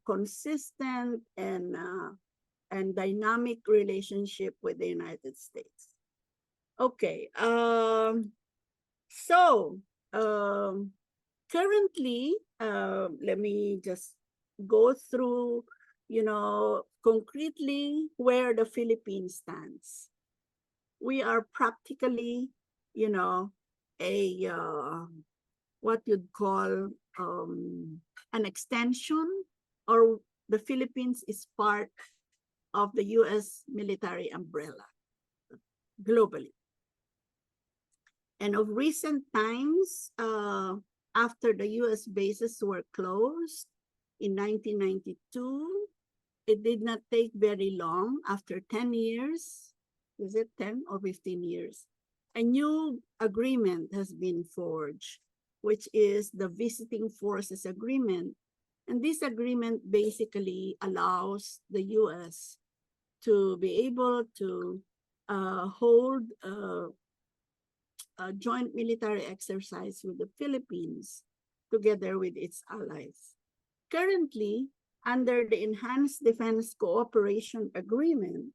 D: consistent and dynamic relationship with the United States. Okay, so currently, let me just go through, concretely where the Philippines stands. We are practically, a what you'd call an extension, or the Philippines is part of the US military umbrella globally. And of recent times, after the US bases were closed in 1992, it did not take very long, after 10 years, is it 10 or 15 years? A new agreement has been forged, which is the Visiting Forces Agreement. And this agreement basically allows the US to be able to hold a joint military exercise with the Philippines together with its allies. Currently, under the Enhanced Defense Cooperation Agreement,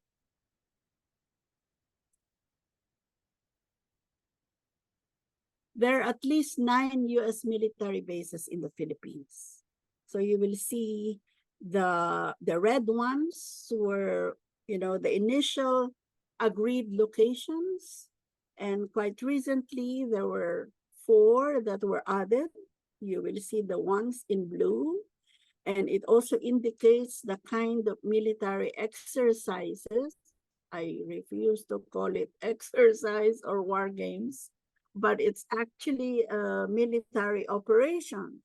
D: there are at least 9 US military bases in the Philippines. So you will see the red ones were, the initial agreed locations. And quite recently, there were 4 that were added. You will see the ones in blue. And it also indicates the kind of military exercises. I refuse to call it exercise or war games, but it's actually military operations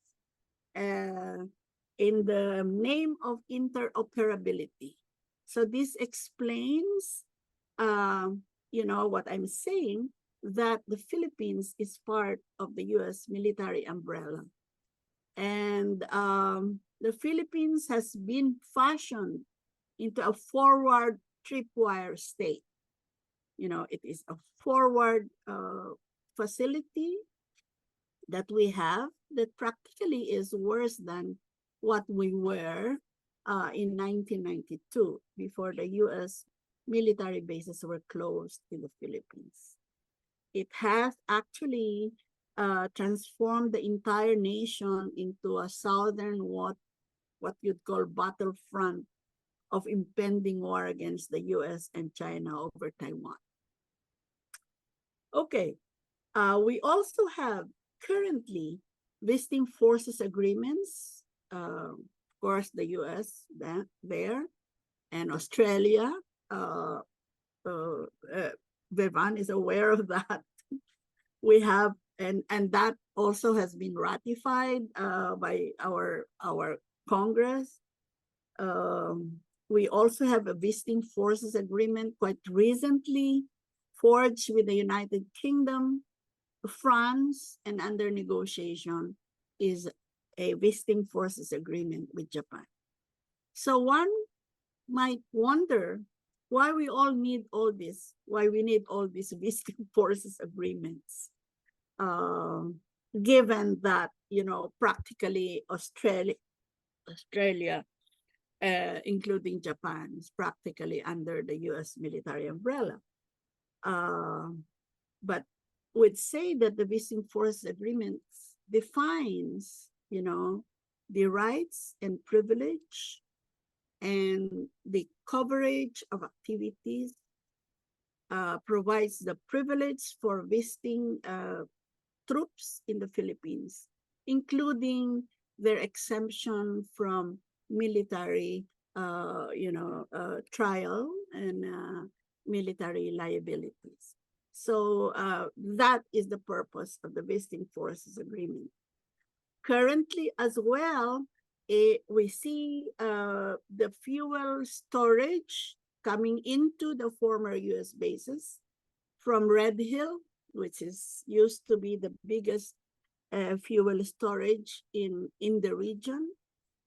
D: in the name of interoperability. So this explains, what I'm saying, that the Philippines is part of the US military umbrella. And the Philippines has been fashioned into a forward tripwire state. It is a forward facility that we have that practically is worse than what we were in 1992, before the US military bases were closed in the Philippines. It has actually transformed the entire nation into a southern, what you'd call battlefront of impending war against the US and China over Taiwan. Okay, we also have currently visiting forces agreements, of course, the US there, and Australia. Bevan is aware of that. We have, and that also has been ratified by our Congress. We also have a visiting forces agreement quite recently forged with the United Kingdom, France, and under negotiation is a visiting forces agreement with Japan. So one might wonder why we all need all this, why we need all these visiting forces agreements, given that, practically Australia, including Japan, is practically under the US military umbrella. But would say that the visiting forces agreement defines, the rights and privilege and the coverage of activities, provides the privilege for visiting troops in the Philippines, including their exemption from military, trial and military liabilities. So that is the purpose of the visiting forces agreement. Currently as well, we see the fuel storage coming into the former US bases from Red Hill, which used to be the biggest fuel storage in the region.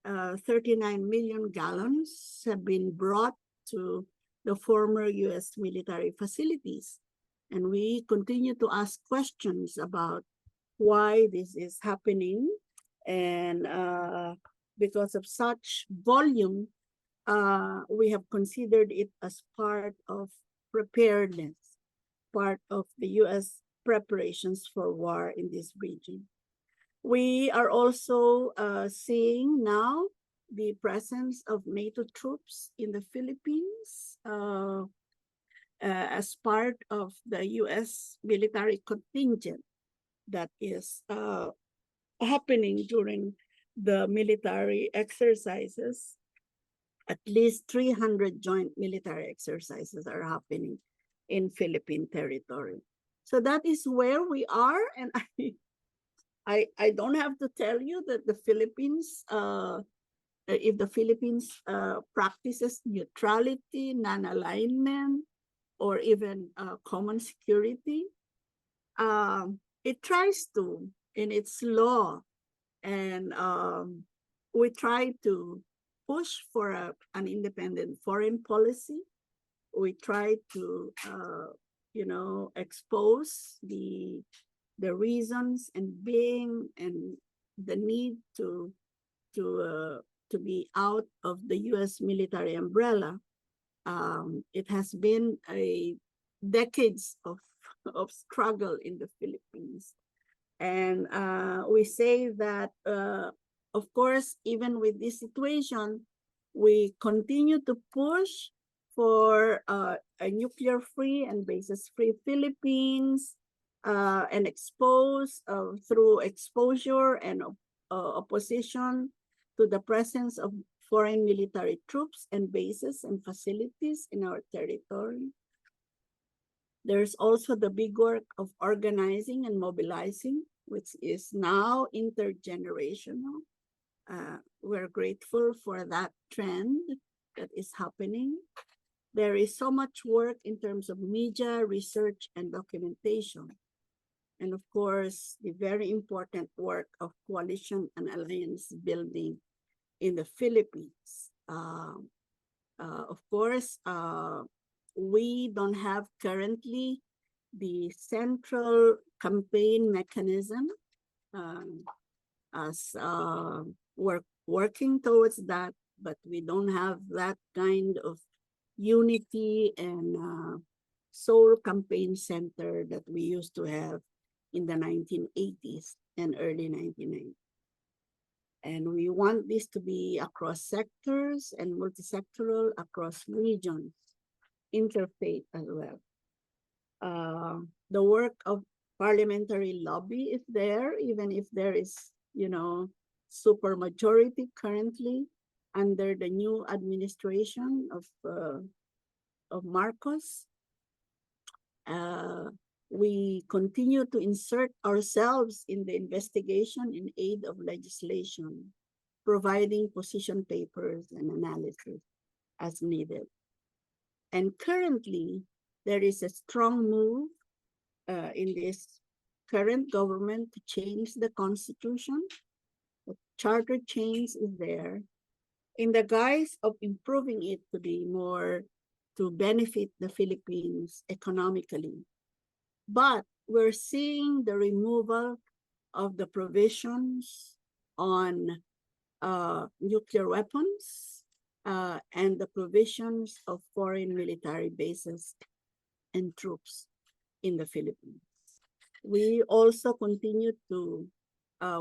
D: 39 million gallons have been brought to the former US military facilities. And we continue to ask questions about why this is happening. And because of such volume, we have considered it as part of preparedness, part of the US preparations for war in this region. We are also seeing now the presence of NATO troops in the Philippines as part of the US military contingent that is happening during the military exercises. At least 300 joint military exercises are happening in Philippine territory. So that is where we are, and I don't have to tell you that the Philippines, if the Philippines practices neutrality, non-alignment, or even common security, it tries to in its law, and we try to push for an independent foreign policy. We try to, expose the reasons and being and the need to be out of the U.S. military umbrella. It has been a decades of struggle in the Philippines, and we say that, of course, even with this situation, we continue to push for a nuclear-free and bases-free Philippines, and expose through exposure and opposition to the presence of foreign military troops and bases and facilities in our territory. There's also the big work of organizing and mobilizing, which is now intergenerational. We're grateful for that trend that is happening. There is so much work in terms of media, research, and documentation. And of course, the very important work of coalition and alliance building in the Philippines. Of course, we don't have currently the central campaign mechanism, as we're working towards that, but we don't have that kind of unity and sole campaign center that we used to have in the 1980s and early 1990s. And we want this to be across sectors and multisectoral across regions, interfaith as well. The work of parliamentary lobby is there, even if there is, super majority currently under the new administration of Marcos. We continue to insert ourselves in the investigation in aid of legislation, providing position papers and analysis as needed. And currently, there is a strong move in this current government to change the constitution. The charter change is there in the guise of improving it to be more to benefit the Philippines economically. But we're seeing the removal of the provisions on nuclear weapons and the provisions of foreign military bases and troops in the Philippines. We also continue to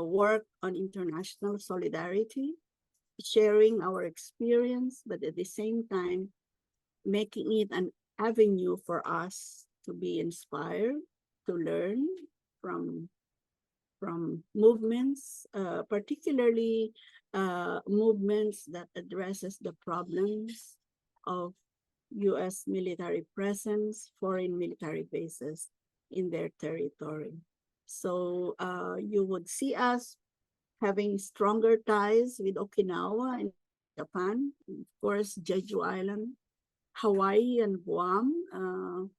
D: work on international solidarity, sharing our experience, but at the same time, making it an avenue for us to be inspired, to learn from movements, particularly movements that addresses the problems of U.S. military presence, foreign military bases in their territory. So you would see us having stronger ties with Okinawa and Japan, of course, Jeju Island, Hawaii and Guam,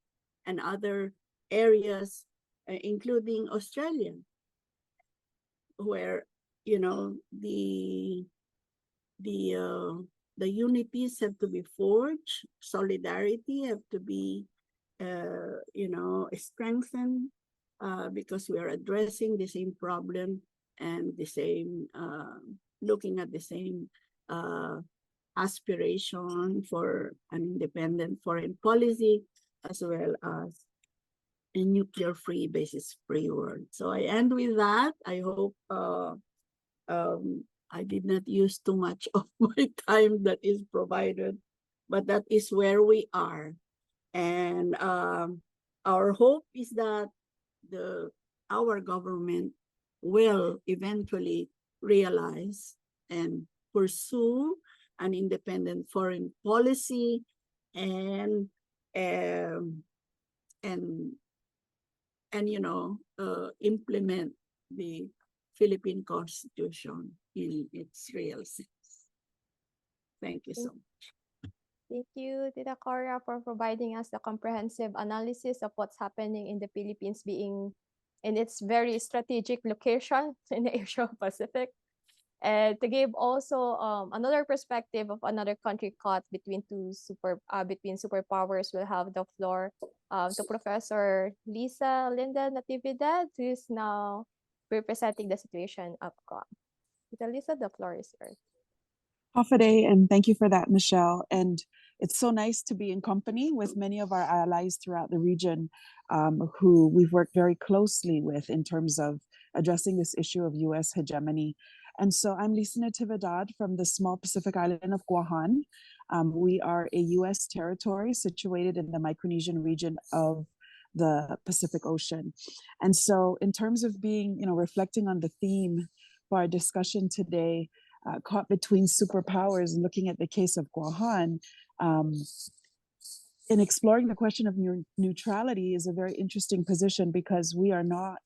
D: and other areas, including Australia, where the unities have to be forged, solidarity have to be strengthened, because we are addressing the same problem and the same looking at the same aspiration for an independent foreign policy, as well as a nuclear-free, basis-free world. So I end with that. I hope I did not use too much of my time that is provided, but that is where we are. And our hope is that our government will eventually realize and pursue an independent foreign policy and implement the Philippine Constitution in its real sense. Thank you so much.
A: Thank you, Tita Cora, for providing us the comprehensive analysis of what's happening in the Philippines being in its very strategic location in the Asia Pacific. And to give also another perspective of another country caught between superpowers, we'll have the floor to Professor Lisa Linda Natividad, who is now representing the situation of Guam. Tita Lisa, the floor is yours.
E: Hafa, and thank you for that, Michelle. And it's so nice to be in company with many of our allies throughout the region who we've worked very closely with in terms of addressing this issue of US hegemony. And so I'm Lisa Natividad from the small Pacific island of Guam. We are a US territory situated in the Micronesian region of the Pacific Ocean. And so in terms of being, reflecting on the theme for our discussion today, caught between superpowers and looking at the case of Guam, in exploring the question of neutrality is a very interesting position because we are not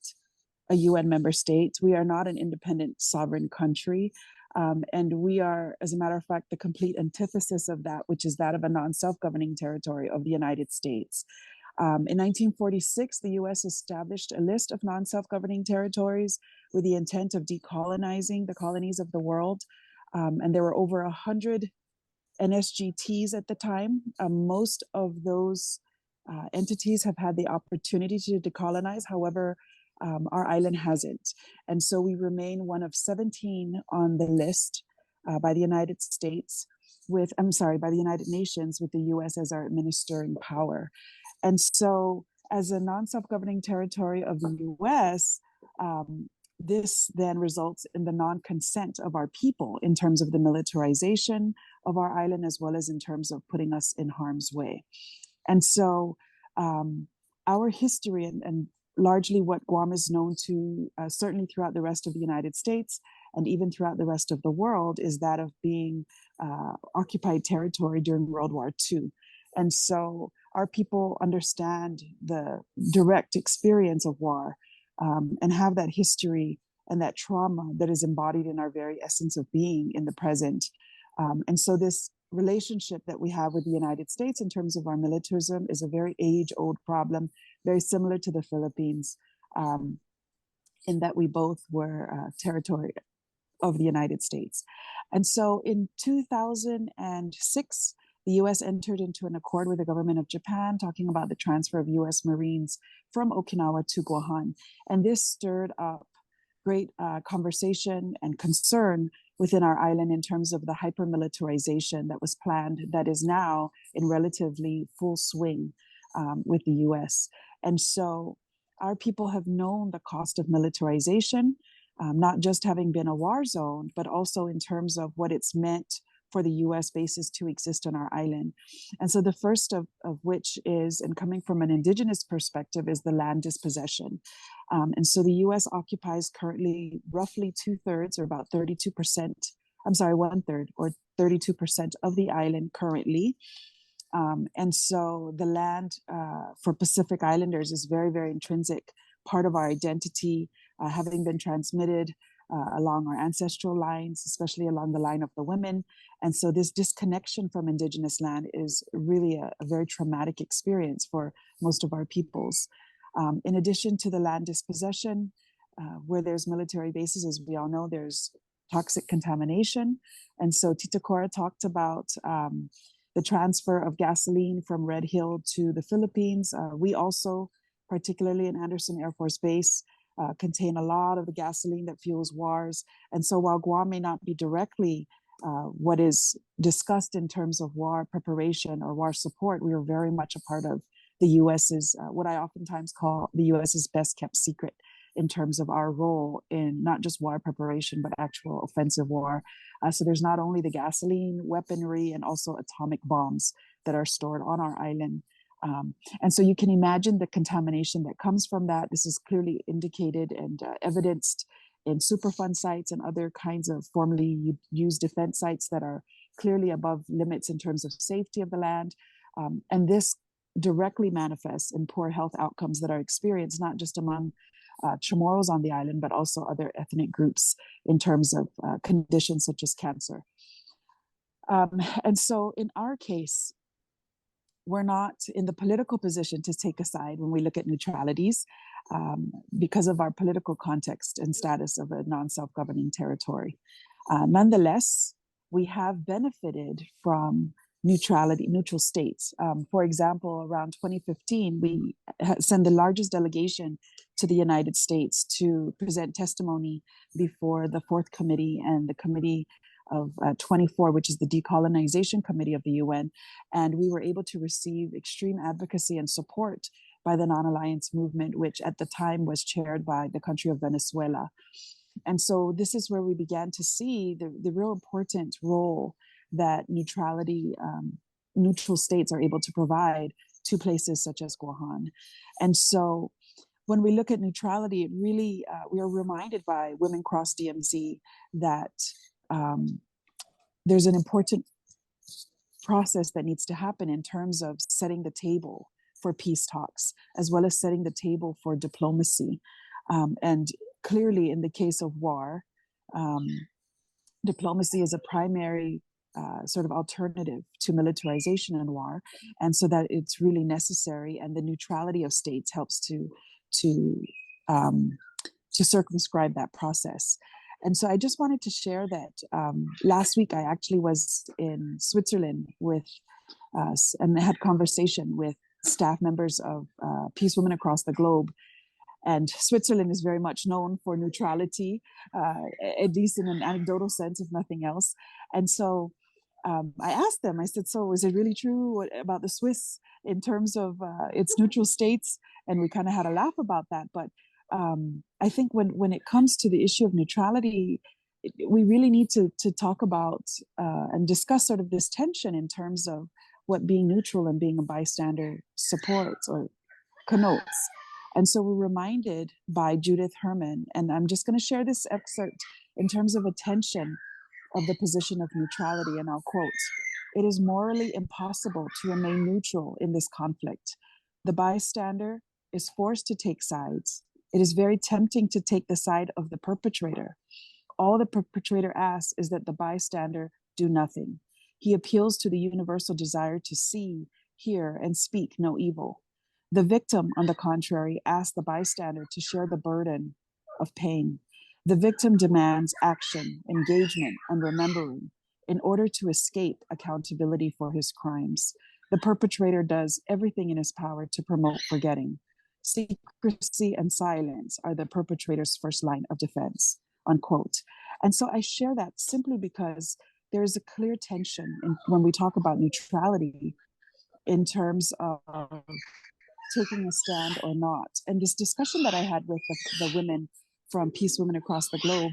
E: a UN member state. We are not an independent sovereign country. And we are, as a matter of fact, the complete antithesis of that, which is that of a non-self-governing territory of the United States. In 1946, the US established a list of non-self-governing territories with the intent of decolonizing the colonies of the world. And there were over 100 NSGTs at the time. Most of those entities have had the opportunity to decolonize. However, our island hasn't. And so we remain one of 17 on the list by the United States by the United Nations, with the US as our administering power. And so as a non-self-governing territory of the US, this then results in the non-consent of our people in terms of the militarization of our island, as well as in terms of putting us in harm's way. And so our history and largely what Guam is known to, certainly throughout the rest of the United States and even throughout the rest of the world, is that of being occupied territory during World War II. And so our people understand the direct experience of war and have that history and that trauma that is embodied in our very essence of being in the present. And so this relationship that we have with the United States in terms of our militarism is a very age-old problem, very similar to the Philippines, in that we both were territory of the United States. And so in 2006, the US entered into an accord with the government of Japan talking about the transfer of US Marines from Okinawa to Guam. And this stirred up great conversation and concern within our island in terms of the hyper-militarization that was planned, that is now in relatively full swing with the US. And so our people have known the cost of militarization, not just having been a war zone, but also in terms of what it's meant for the US bases to exist on our island. And so the first of which is, and coming from an indigenous perspective, is the land dispossession. And so the US occupies currently roughly 2/3 or about 32%, I'm sorry, 1/3 or 32% of the island currently. And so the land for Pacific Islanders is very, very intrinsic part of our identity, having been transmitted along our ancestral lines, especially along the line of the women. And so this disconnection from indigenous land is really a very traumatic experience for most of our peoples. In addition to the land dispossession, where there's military bases, as we all know, there's toxic contamination. And so Tita Cora talked about the transfer of gasoline from Red Hill to the Philippines. We also, particularly in Andersen Air Force Base, contain a lot of the gasoline that fuels wars. And so while Guam may not be directly what is discussed in terms of war preparation or war support, we are very much a part of the US's, what I oftentimes call the US's best kept secret in terms of our role in not just war preparation, but actual offensive war. So there's not only the gasoline, weaponry, and also atomic bombs that are stored on our island. And so you can imagine the contamination that comes from that. This is clearly indicated and evidenced in Superfund sites and other kinds of formerly used defense sites that are clearly above limits in terms of safety of the land. And this directly manifests in poor health outcomes that are experienced not just among Chamorros on the island, but also other ethnic groups in terms of conditions such as cancer. And so in our case, we're not in the political position to take a side when we look at neutralities because of our political context and status of a non-self-governing territory. Nonetheless, we have benefited from neutral states. For example, around 2015, we sent the largest delegation to the United States to present testimony before the 4th Committee and the Committee of 24, which is the Decolonization Committee of the UN. And we were able to receive extreme advocacy and support by the non-alliance movement, which at the time was chaired by the country of Venezuela. And so this is where we began to see the real important role that neutral states are able to provide to places such as Guam. And so when we look at neutrality, it really, we are reminded by Women Cross DMZ that there's an important process that needs to happen in terms of setting the table for peace talks, as well as setting the table for diplomacy. And clearly in the case of war, diplomacy is a primary sort of alternative to militarization in war. And so that it's really necessary, and the neutrality of states helps to circumscribe that process. And so I just wanted to share that last week I actually was in Switzerland with and had conversation with staff members of Peace Women across the globe. And Switzerland is very much known for neutrality, at least in an anecdotal sense, if nothing else. And so I asked them, I said, so is it really true about the Swiss in terms of its neutral states? And we kind of had a laugh about that. But I think when it comes to the issue of neutrality, we really need to talk about and discuss sort of this tension in terms of what being neutral and being a bystander supports or connotes. And so we're reminded by Judith Herman, and I'm just going to share this excerpt in terms of a tension of the position of neutrality, and I'll quote, "It is morally impossible to remain neutral in this conflict. The bystander is forced to take sides. It is very tempting to take the side of the perpetrator. All the perpetrator asks is that the bystander do nothing. He appeals to the universal desire to see, hear, and speak no evil. The victim, on the contrary, asks the bystander to share the burden of pain. The victim demands action, engagement, and remembering in order to escape accountability for his crimes. The perpetrator does everything in his power to promote forgetting. Secrecy and silence are the perpetrator's first line of defense," unquote. And so I share that simply because there is a clear tension when we talk about neutrality in terms of taking a stand or not. And this discussion that I had with the women from Peace Women across the globe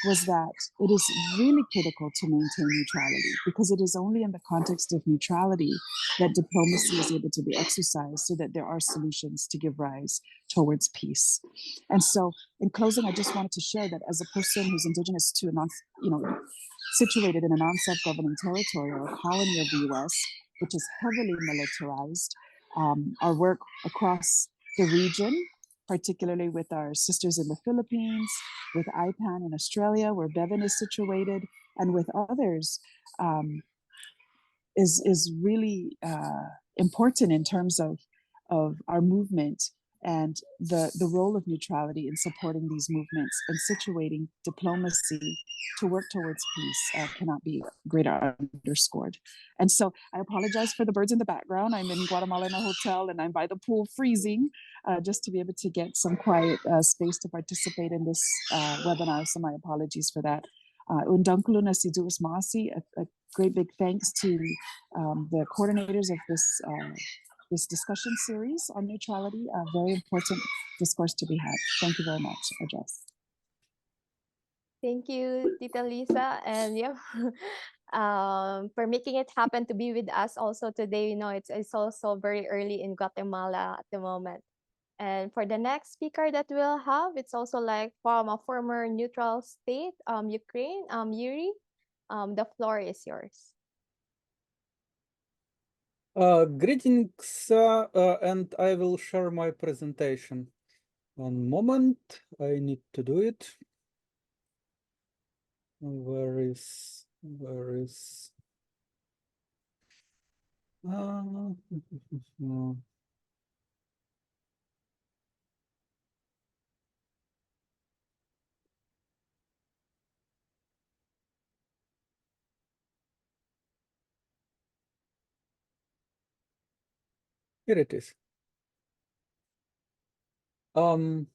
E: was that it is really critical to maintain neutrality, because it is only in the context of neutrality that diplomacy is able to be exercised so that there are solutions to give rise towards peace. And so in closing, I just wanted to share that as a person who's indigenous to a situated in a non-self-governing territory or a colony of the US, which is heavily militarized, our work across the region, particularly with our sisters in the Philippines, with IPAN in Australia, where Bevan is situated, and with others, is really important in terms of our movement and the role of neutrality in supporting these movements and situating diplomacy to work towards peace cannot be greater underscored. And so I apologize for the birds in the background. I'm in Guatemala in a hotel and I'm by the pool freezing just to be able to get some quiet space to participate in this webinar. So my apologies for that. Undankulu na si Duas Masi, a great big thanks to the coordinators of this discussion series on neutrality, a very important discourse to be had. Thank you very much, Ajaz.
A: Thank you, Tita Lisa, and yeah, for making it happen to be with us also today. You know, it's also very early in Guatemala at the moment. And for the next speaker that we'll have, it's also like from a former neutral state, Ukraine, Yurii. The floor is yours.
F: Greetings, and I will share my presentation. One moment, I need to do it. Where is? Here it is. Do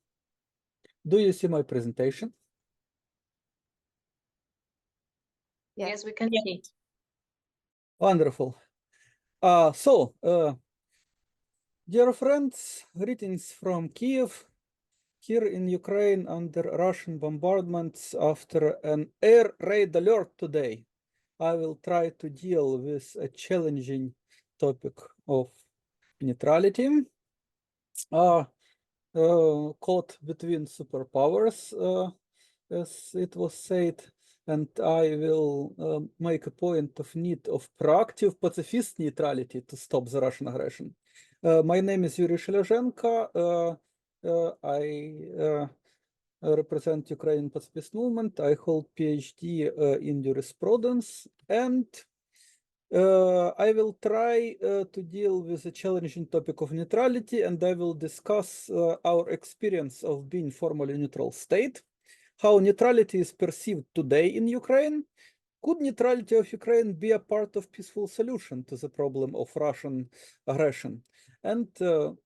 F: you see my presentation?
A: Yes,
G: we can see.
F: Wonderful. Dear friends, greetings from Kiev, here in Ukraine under Russian bombardments after an air raid alert today. I will try to deal with a challenging topic of neutrality, caught between superpowers, as it was said, and I will make a point of need of proactive pacifist neutrality to stop the Russian aggression. My name is Yurii Sheliazhenko. I represent Ukrainian Pacifist Movement. I hold PhD in jurisprudence, and I will try to deal with the challenging topic of neutrality, and I will discuss our experience of being formally neutral state, how neutrality is perceived today in Ukraine. Could neutrality of Ukraine be a part of peaceful solution to the problem of Russian aggression? And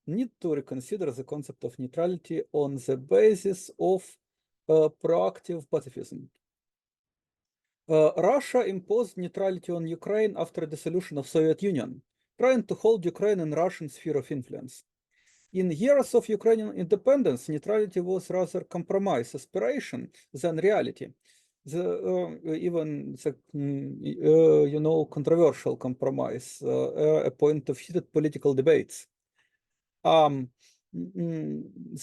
F: need to reconsider the concept of neutrality on the basis of proactive pacifism. Russia imposed neutrality on Ukraine after dissolution of Soviet Union, trying to hold Ukraine in Russian sphere of influence. In years of Ukrainian independence, neutrality was rather compromise aspiration than reality. Even the controversial compromise, a point of heated political debates.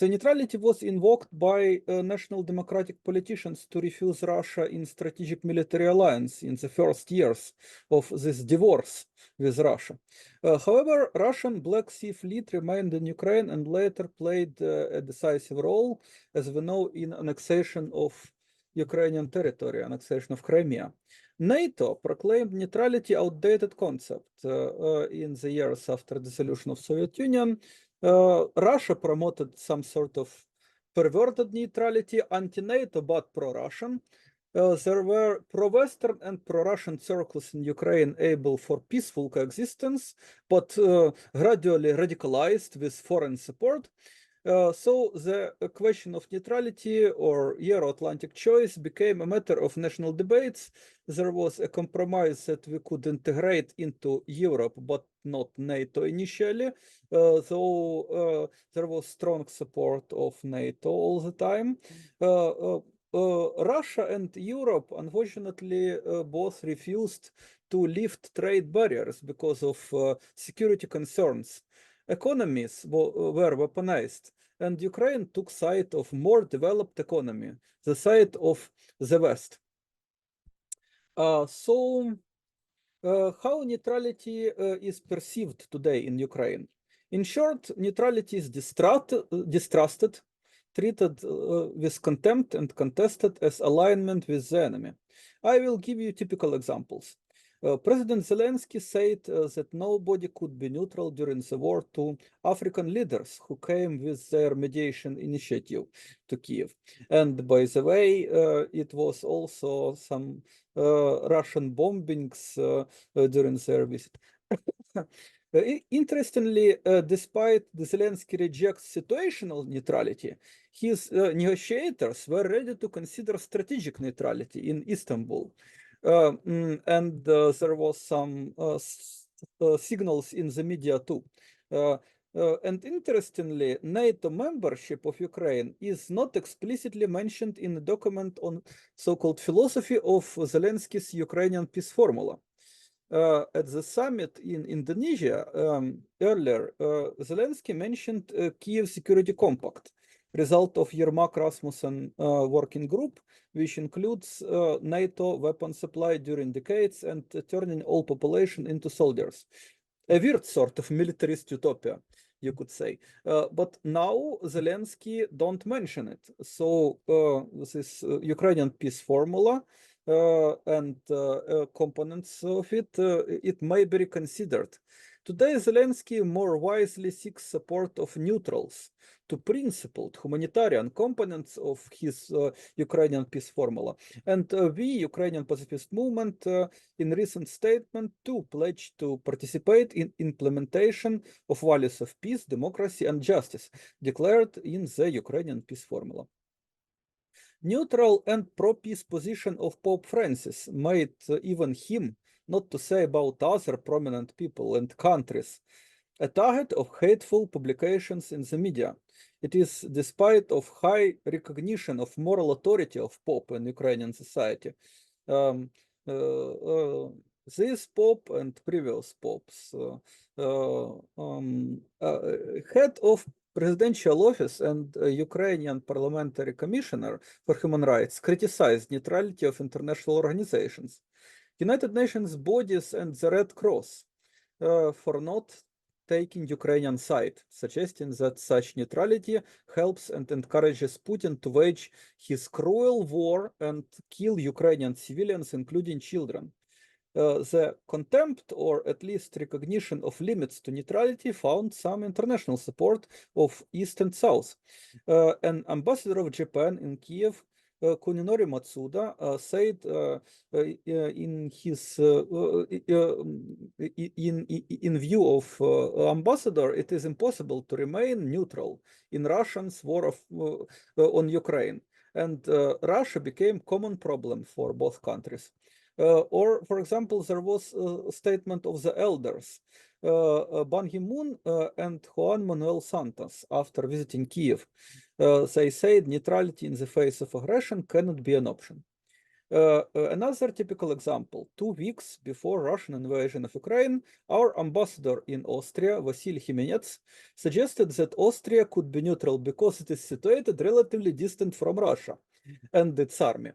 F: The neutrality was invoked by national democratic politicians to refuse Russia in strategic military alliance in the first years of this divorce with Russia. However, Russian Black Sea Fleet remained in Ukraine and later played a decisive role, as we know, in annexation of Ukrainian territory, annexation of Crimea. NATO proclaimed neutrality outdated concept in the years after dissolution of Soviet Union. Russia promoted some sort of perverted neutrality, anti-NATO but pro-Russian. There were pro-Western and pro-Russian circles in Ukraine able for peaceful coexistence, but gradually radicalized with foreign support. So the question of neutrality or Euro-Atlantic choice became a matter of national debates. There was a compromise that we could integrate into Europe, but not NATO initially, though there was strong support of NATO all the time. Russia and Europe, unfortunately, both refused to lift trade barriers because of security concerns. Economies were weaponized, and Ukraine took side of more developed economy, the side of the West. How neutrality is perceived today in Ukraine? In short, neutrality is distrusted, treated with contempt, and contested as alignment with the enemy. I will give you typical examples. President Zelensky said that nobody could be neutral during the war to African leaders who came with their mediation initiative to Kiev. And by the way, it was also some Russian bombings during their visit. Interestingly, despite Zelensky rejects situational neutrality, his negotiators were ready to consider strategic neutrality in Istanbul. And there was some signals in the media too. And interestingly, NATO membership of Ukraine is not explicitly mentioned in the document on so-called philosophy of Zelensky's Ukrainian peace formula. At the summit in Indonesia earlier, Zelensky mentioned Kiev Security Compact, result of Yermak Rasmussen working group, which includes NATO weapon supply during decades and turning all population into soldiers. A weird sort of militarist utopia, you could say. But now Zelensky don't mention it. So this Ukrainian peace formula and components of it, it may be reconsidered. Today, Zelensky more wisely seeks support of neutrals to principled humanitarian components of his Ukrainian peace formula. And we, Ukrainian Pacifist Movement, in recent statement too pledged to participate in implementation of values of peace, democracy, and justice declared in the Ukrainian peace formula. Neutral and pro-peace position of Pope Francis made even him, not to say about other prominent people and countries, a target of hateful publications in the media. It is despite of high recognition of moral authority of Pope in Ukrainian society. This Pope and previous popes head of presidential office and Ukrainian parliamentary commissioner for human rights criticized neutrality of international organizations, United Nations bodies and the Red Cross for not taking Ukrainian side, suggesting that such neutrality helps and encourages Putin to wage his cruel war and kill Ukrainian civilians, including children. The contempt or at least recognition of limits to neutrality found some international support of East and South. An ambassador of Japan in Kiev, Kuninori Matsuda, said in his in view of ambassador, it is impossible to remain neutral in Russia's war on Ukraine, and Russia became common problem for both countries. Or, for example, there was a statement of the elders, Ban Ki-moon and Juan Manuel Santos, after visiting Kiev. They said neutrality in the face of aggression cannot be an option. Another typical example, 2 weeks before Russian invasion of Ukraine, our ambassador in Austria, Vasily Jimenez, suggested that Austria could be neutral because it is situated relatively distant from Russia and its army.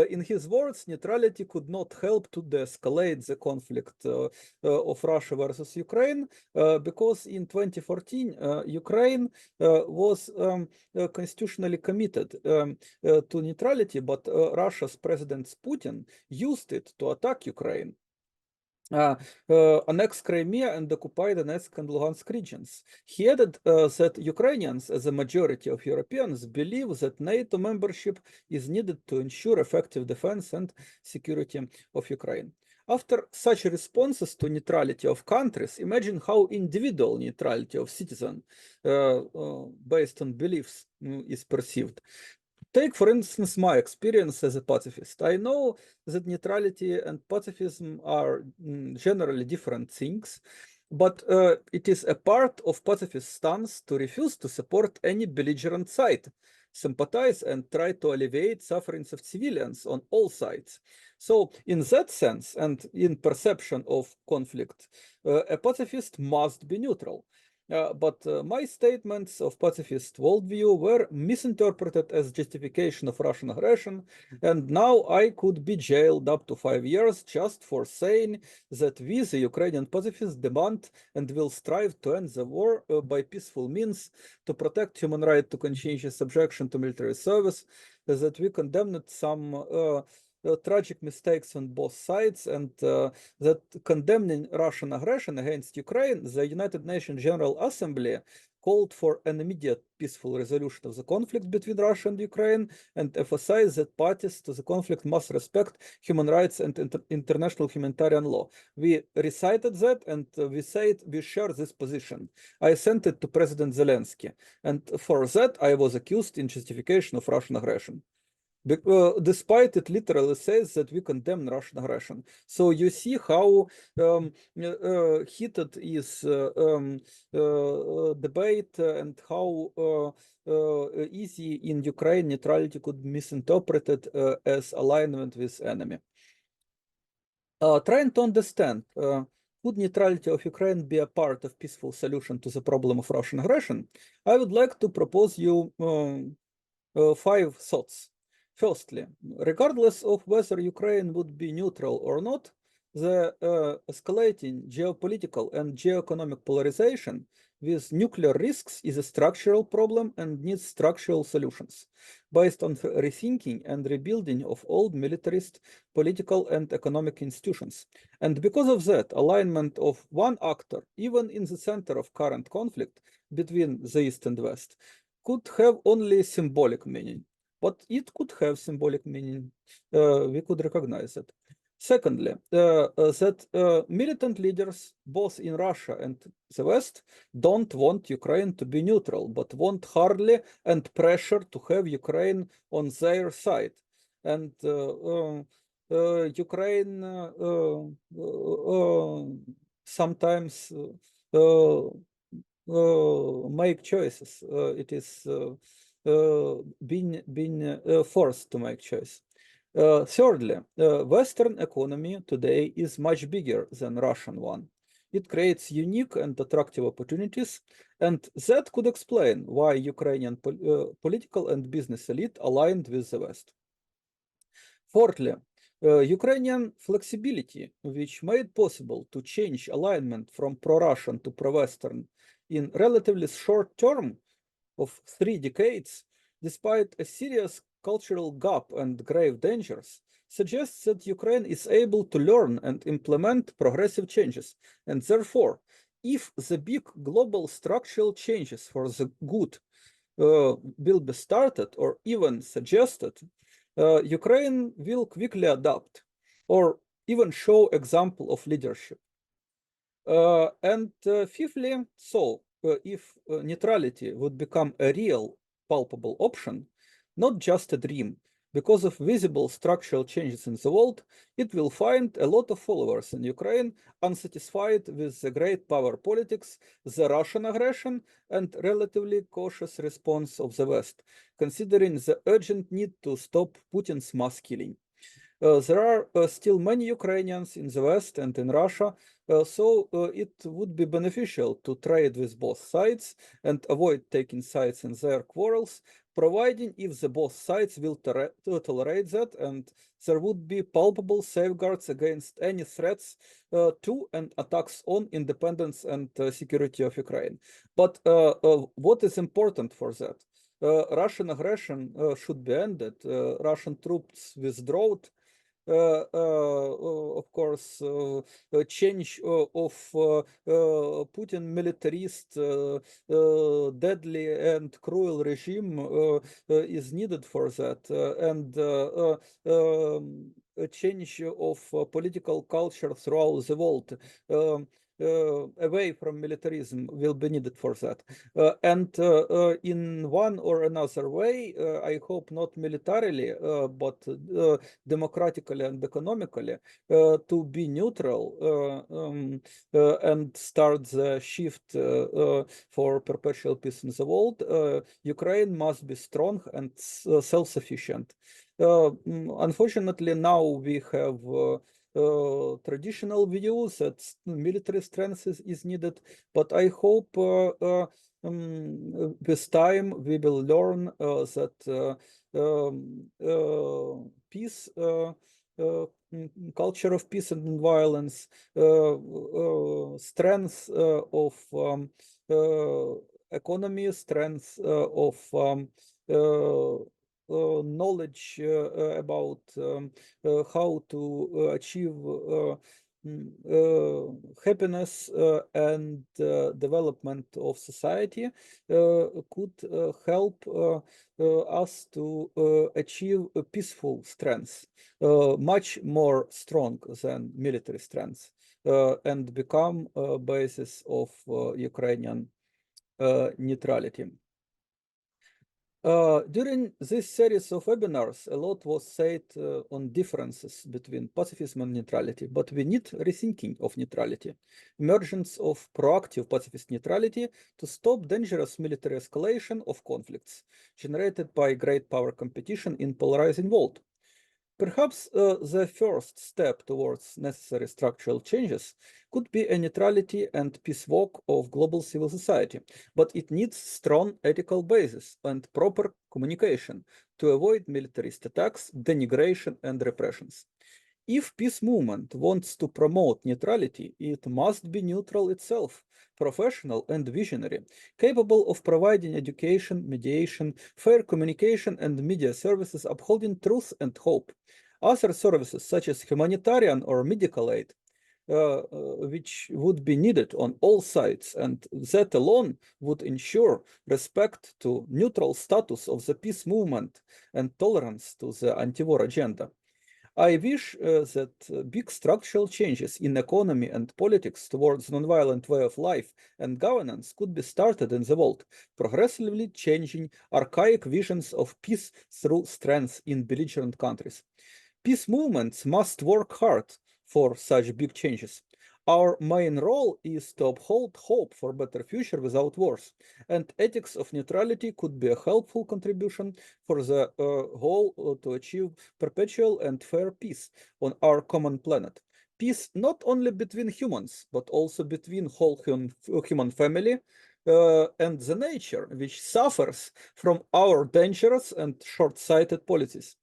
F: In his words, neutrality could not help to de-escalate the conflict of Russia versus Ukraine because in 2014, Ukraine was constitutionally committed to neutrality, but Russia's President Putin used it to attack Ukraine. Annexed Crimea and occupied Donetsk and Luhansk regions. He added that Ukrainians, as a majority of Europeans, believe that NATO membership is needed to ensure effective defense and security of Ukraine. After such responses to neutrality of countries, imagine how individual neutrality of citizens based on beliefs is perceived. Take, for instance, my experience as a pacifist. I know that neutrality and pacifism are generally different things, but it is a part of pacifist stance to refuse to support any belligerent side, sympathize and try to alleviate sufferings of civilians on all sides. So in that sense, and in perception of conflict, a pacifist must be neutral. But my statements of pacifist worldview were misinterpreted as justification of Russian aggression, and now I could be jailed up to 5 years just for saying that we, the Ukrainian pacifists, demand and will strive to end the war by peaceful means, to protect human right to conscientious objection to military service, that we condemned some tragic mistakes on both sides, and that condemning Russian aggression against Ukraine, the United Nations General Assembly called for an immediate peaceful resolution of the conflict between Russia and Ukraine and emphasized that parties to the conflict must respect human rights and international humanitarian law. We recited that and we said we share this position. I sent it to President Zelensky, and for that I was accused in justification of Russian aggression. Despite it literally says that we condemn Russian aggression. So you see how heated is debate and how easy in Ukraine neutrality could be misinterpreted as alignment with enemy. trying to understand, could neutrality of Ukraine be a part of peaceful solution to the problem of Russian aggression? I would like to propose you 5 thoughts. Firstly, regardless of whether Ukraine would be neutral or not, the escalating geopolitical and geoeconomic polarization with nuclear risks is a structural problem and needs structural solutions based on rethinking and rebuilding of old militarist political and economic institutions. And because of that, alignment of one actor, even in the center of current conflict between the East and West, could have only symbolic meaning, but it could have symbolic meaning. We could recognize it. Secondly, that militant leaders, both in Russia and the West, don't want Ukraine to be neutral, but want hardly and pressure to have Ukraine on their side. And Ukraine sometimes make choices. It is being forced to make choice. Thirdly, Western economy today is much bigger than Russian one. It creates unique and attractive opportunities, and that could explain why Ukrainian political and business elite aligned with the West. Fourthly, Ukrainian flexibility, which made possible to change alignment from pro-Russian to pro-Western in relatively short term of 3 decades, despite a serious cultural gap and grave dangers, suggests that Ukraine is able to learn and implement progressive changes. And therefore, if the big global structural changes for the good will be started or even suggested, Ukraine will quickly adapt or even show example of leadership. And fifthly, so if neutrality would become a real palpable option, not just a dream, because of visible structural changes in the world, it will find a lot of followers in Ukraine unsatisfied with the great power politics, the Russian aggression, and relatively cautious response of the West, considering the urgent need to stop Putin's mass killing. There are still many Ukrainians in the West and in Russia, so it would be beneficial to trade with both sides and avoid taking sides in their quarrels, providing if the both sides will tolerate that and there would be palpable safeguards against any threats to and attacks on independence and security of Ukraine. But what is important for that? Russian aggression should be ended. Russian troops withdrew. Of course, a change of Putin militarist, deadly and cruel regime is needed for that, and a change of political culture throughout the world. Away from militarism will be needed for that. And in one or another way, I hope not militarily, but democratically and economically, to be neutral and start the shift for perpetual peace in the world, Ukraine must be strong and self-sufficient. Unfortunately, now we have traditional views that military strength is needed, but I hope with time we will learn that peace, culture of peace and non-violence, strength of economy, strength of knowledge about how to achieve happiness and development of society could help us to achieve a peaceful strength, much more strong than military strength, and become a basis of Ukrainian neutrality. During this series of webinars, a lot was said on differences between pacifism and neutrality, but we need rethinking of neutrality, emergence of proactive pacifist neutrality to stop dangerous military escalation of conflicts generated by great power competition in polarizing world. Perhaps the first step towards necessary structural changes could be a neutrality and peace walk of global civil society, but it needs strong ethical basis and proper communication to avoid militarist attacks, denigration, and repressions. If peace movement wants to promote neutrality, it must be neutral itself, professional and visionary, capable of providing education, mediation, fair communication, and media services upholding truth and hope. Other services, such as humanitarian or medical aid, which would be needed on all sides, and that alone would ensure respect to neutral status of the peace movement and tolerance to the anti-war agenda. I wish that big structural changes in economy and politics towards nonviolent way of life and governance could be started in the world, progressively changing archaic visions of peace through strength in belligerent countries. Peace movements must work hard for such big changes. Our main role is to uphold hope for a better future without wars, and ethics of neutrality could be a helpful contribution for the whole to achieve perpetual and fair peace on our common planet. Peace not only between humans, but also between whole human family and the nature, which suffers from our dangerous and short-sighted policies.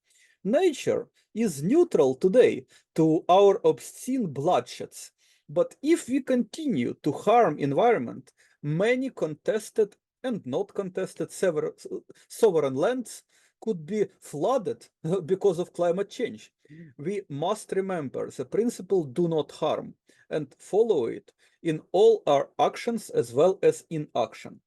F: Nature is neutral today to our obscene bloodsheds. But if we continue to harm environment, many contested and not contested sovereign lands could be flooded because of climate change. We must remember the principle do not harm and follow it in all our actions as well as inaction.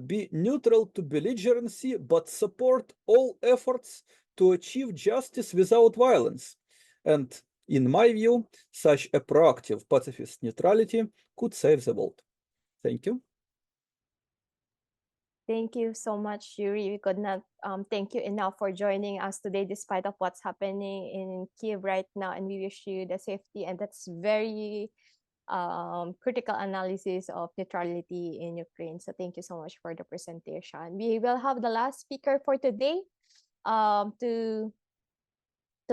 F: Be neutral to belligerency, but support all efforts to achieve justice without violence. And in my view, such a proactive pacifist neutrality could save the world. Thank you.
A: Thank you so much, Yurii. We could not thank you enough for joining us today, despite of what's happening in Kiev right now. And we wish you the safety. And that's very critical analysis of neutrality in Ukraine. So thank you so much for the presentation. We will have the last speaker for today to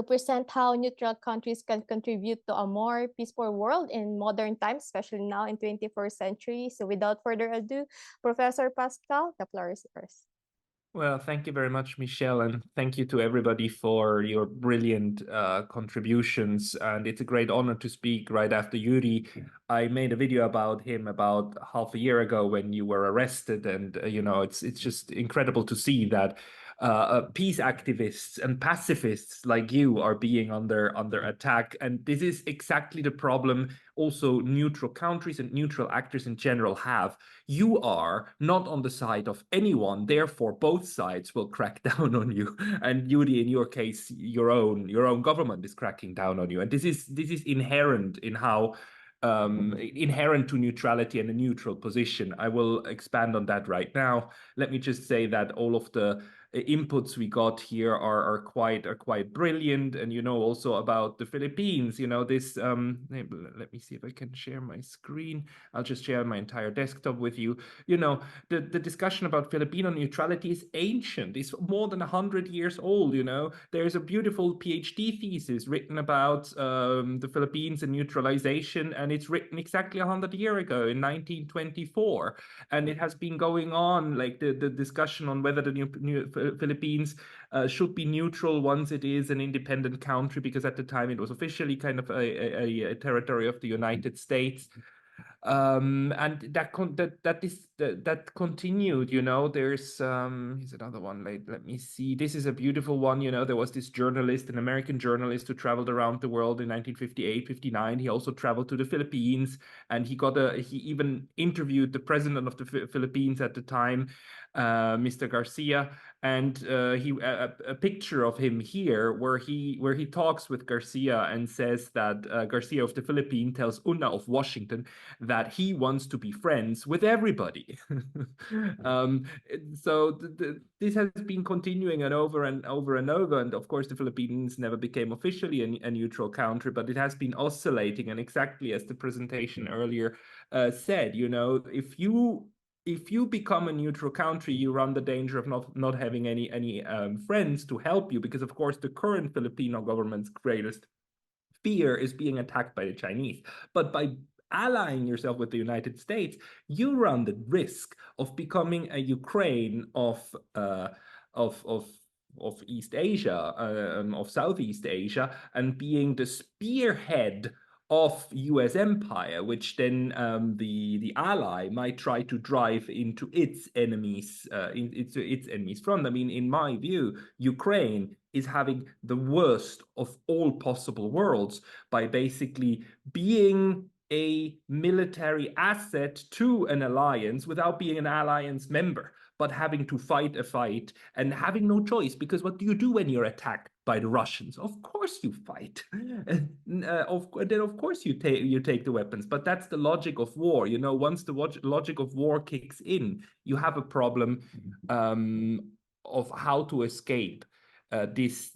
A: present how neutral countries can contribute to a more peaceful world in modern times, especially now in 21st century. So without further ado, Professor Pascal, the floor is yours.
G: Well, thank you very much, Michelle, and thank you to everybody for your brilliant contributions. And it's a great honor to speak right after Yurii. I made a video about him about half a year ago when you were arrested, and it's just incredible to see that peace activists and pacifists like you are being under attack. And this is exactly the problem also neutral countries and neutral actors in general have. You are not on the side of anyone, therefore both sides will crack down on you. And Yurii, in your case, your own government is cracking down on you. And this is inherent in how inherent to neutrality and a neutral position. I will expand on that right now. Let me just say that all of the inputs we got here are quite brilliant. And also about the Philippines, this let me see if I can share my screen. I'll just share my entire desktop with you. The discussion about Filipino neutrality is ancient. It's more than 100 years old. There's a beautiful PhD thesis written about the Philippines and neutralization, and it's written exactly 100 years ago in 1924. And it has been going on, like the discussion on whether the Philippines should be neutral once it is an independent country, because at the time it was officially kind of a territory of the United States. And that continued. There's here's another one. Let me see. This is a beautiful one. There was this journalist, an American journalist, who traveled around the world in 1958, 59. He also traveled to the Philippines, and he even interviewed the president of the Philippines at the time, Mr. Garcia. And a picture of him here where he talks with Garcia and says that Garcia of the Philippines tells Una of Washington that he wants to be friends with everybody. So this has been continuing over and over and over. And of course, the Philippines never became officially a neutral country, but it has been oscillating. And exactly as the presentation earlier said, if you if you become a neutral country, you run the danger of not having any friends to help you, because of course the current Filipino government's greatest fear is being attacked by the Chinese. But by allying yourself with the United States, you run the risk of becoming a Ukraine of East Asia, of Southeast Asia, and being the spearhead of US empire, which then the ally might try to drive into its enemies, into its enemies front. I mean, in my view, Ukraine is having the worst of all possible worlds by basically being a military asset to an alliance without being an alliance member, but having to fight a fight and having no choice, because what do you do when you're attacked by the Russians? Of course you fight. Then of course you take the weapons, but that's the logic of war. You know, once the logic of war kicks in, you have a problem of how to escape this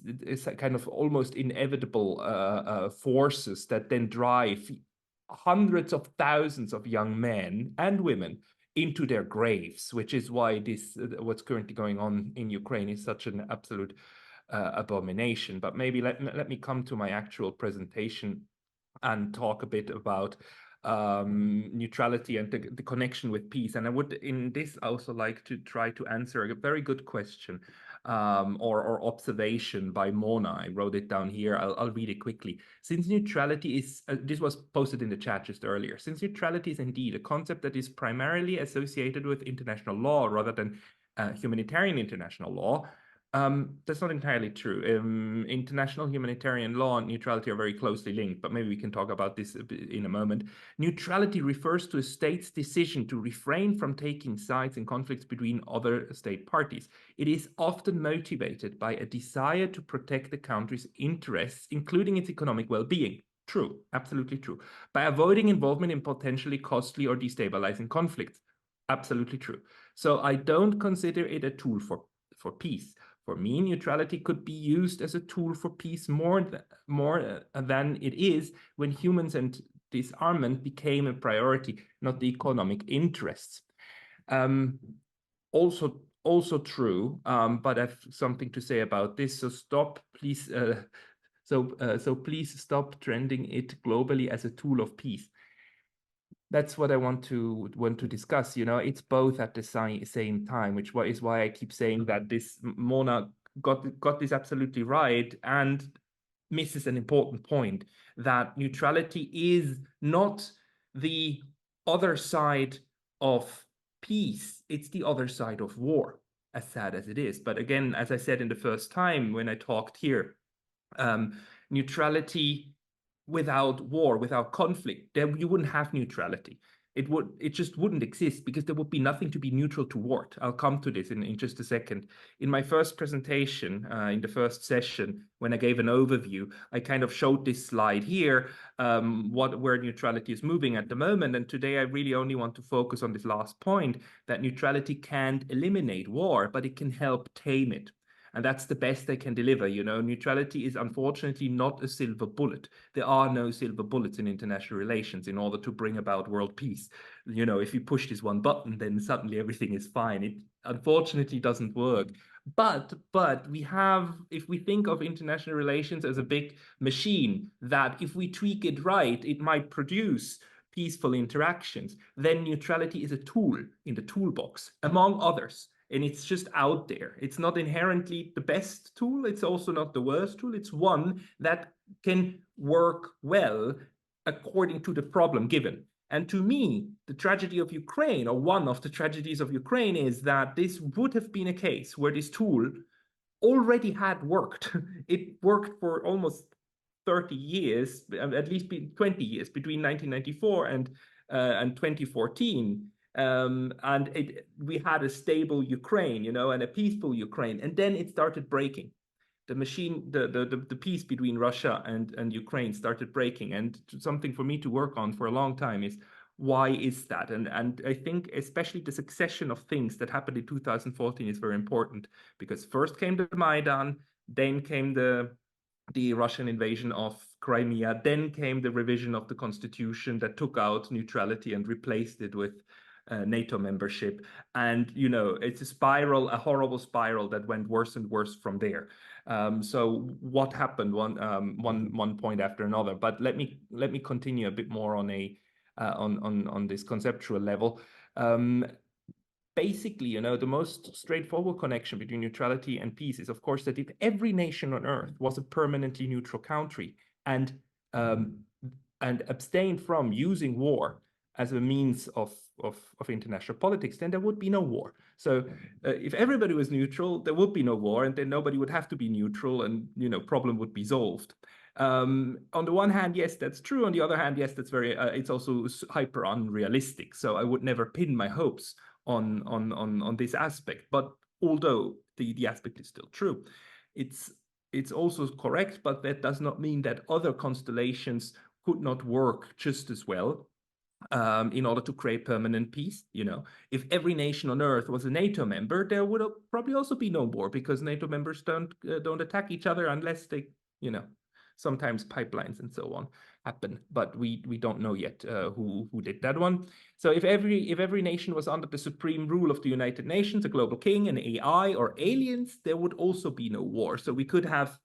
G: kind of almost inevitable forces that then drive hundreds of thousands of young men and women into their graves, which is why this what's currently going on in Ukraine is such an absolute abomination. But maybe let me come to my actual presentation and talk a bit about neutrality and the connection with peace. And I would in this also like to try to answer a very good question or observation by Mona. I wrote it down here. I'll read it quickly. Since neutrality is, this was posted in the chat just earlier, since neutrality is indeed a concept that is primarily associated with international law rather than humanitarian international law, that's not entirely true. International humanitarian law and neutrality are very closely linked, but maybe we can talk about this in a moment. Neutrality refers to a state's decision to refrain from taking sides in conflicts between other state parties. It is often motivated by a desire to protect the country's interests, including its economic well-being. True, absolutely true. By avoiding involvement in potentially costly or destabilizing conflicts. Absolutely true. So I don't consider it a tool for peace. For me, neutrality could be used as a tool for peace more than it is when humans and disarmament became a priority, not the economic interests. Also true, but I have something to say about this. So stop, please. So please stop trending it globally as a tool of peace. That's what I want to discuss. You know, it's both at the same time, which is why I keep saying that this Mona got this absolutely right and misses an important point, that neutrality is not the other side of peace. It's the other side of war, as sad as it is. But again, as I said in the first time when I talked here, neutrality without war, without conflict, then you wouldn't have neutrality. It just wouldn't exist because there would be nothing to be neutral toward. I'll come to this in just a second. In my first presentation, in the first session, when I gave an overview, I kind of showed this slide here, where neutrality is moving at the moment. And today I really only want to focus on this last point, that neutrality can't eliminate war, but it can help tame it. And that's the best they can deliver. You know, neutrality is unfortunately not a silver bullet. There are no silver bullets in international relations in order to bring about world peace. You know, if you push this one button, then suddenly everything is fine. It unfortunately doesn't work. But we have, if we think of international relations as a big machine, that if we tweak it right, it might produce peaceful interactions, then neutrality is a tool in the toolbox, among others. And it's just out there. It's not inherently the best tool. It's also not the worst tool. It's one that can work well according to the problem given. And to me, the tragedy of Ukraine, or one of the tragedies of Ukraine, is that this would have been a case where this tool already had worked. It worked for almost 30 years, at least 20 years, between 1994 and 2014. And we had a stable Ukraine, you know, and a peaceful Ukraine, and then it started breaking. The machine, the peace between Russia and Ukraine started breaking, and something for me to work on for a long time is why is that? And I think especially the succession of things that happened in 2014 is very important, because first came the Maidan, then came the Russian invasion of Crimea, then came the revision of the constitution that took out neutrality and replaced it with NATO membership. And, you know, it's a spiral, a horrible spiral that went worse and worse from there. So what happened one point after another? But let me continue a bit more on a on this conceptual level. Basically, you know, the most straightforward connection between neutrality and peace is, of course, that if every nation on earth was a permanently neutral country and abstained from using war as a means of international politics, then there would be no war. So if everybody was neutral, there would be no war, and then nobody would have to be neutral, and, you know, problem would be solved. On the one hand, yes, that's true. On the other hand, yes, that's very, it's also hyper unrealistic. So I would never pin my hopes on this aspect. But although the aspect is still true, it's also correct, but that does not mean that other constellations could not work just as well in order to create permanent peace. You know, if every nation on earth was a NATO member, there would probably also be no war, because NATO members don't attack each other unless they, you know, sometimes pipelines and so on happen, but we don't know yet who did that one. So if every nation was under the supreme rule of the United Nations, a global king, an AI, or aliens, there would also be no war. So we could have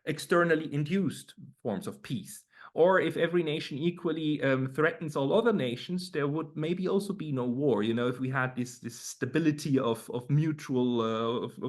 G: externally induced forms of peace. Or if every nation equally threatens all other nations, there would maybe also be no war. You know, if we had this stability of mutual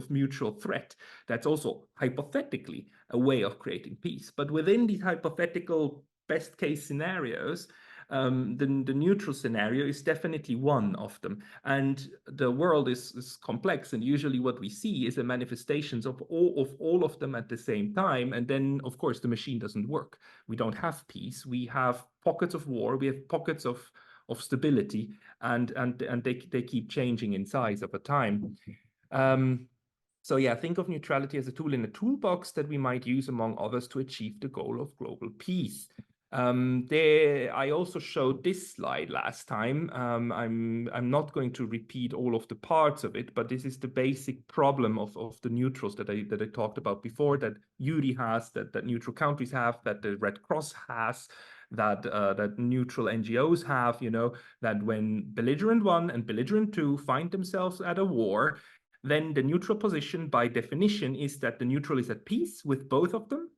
G: threat, that's also hypothetically a way of creating peace. But within these hypothetical best case scenarios, the neutral scenario is definitely one of them. And the world is complex, and usually what we see is a manifestations of all of them at the same time. And then, of course, the machine doesn't work. We don't have peace. We have pockets of war. We have pockets of stability, and they keep changing in size over time. So yeah, think of neutrality as a tool in a toolbox that we might use, among others, to achieve the goal of global peace. I also showed this slide last time. I'm not going to repeat all of the parts of it, but this is the basic problem of the neutrals that I talked about before, that Yurii has, that neutral countries have, that the Red Cross has, that neutral NGOs have. You know, that when belligerent 1 and belligerent 2 find themselves at a war, then the neutral position by definition is that the neutral is at peace with both of them,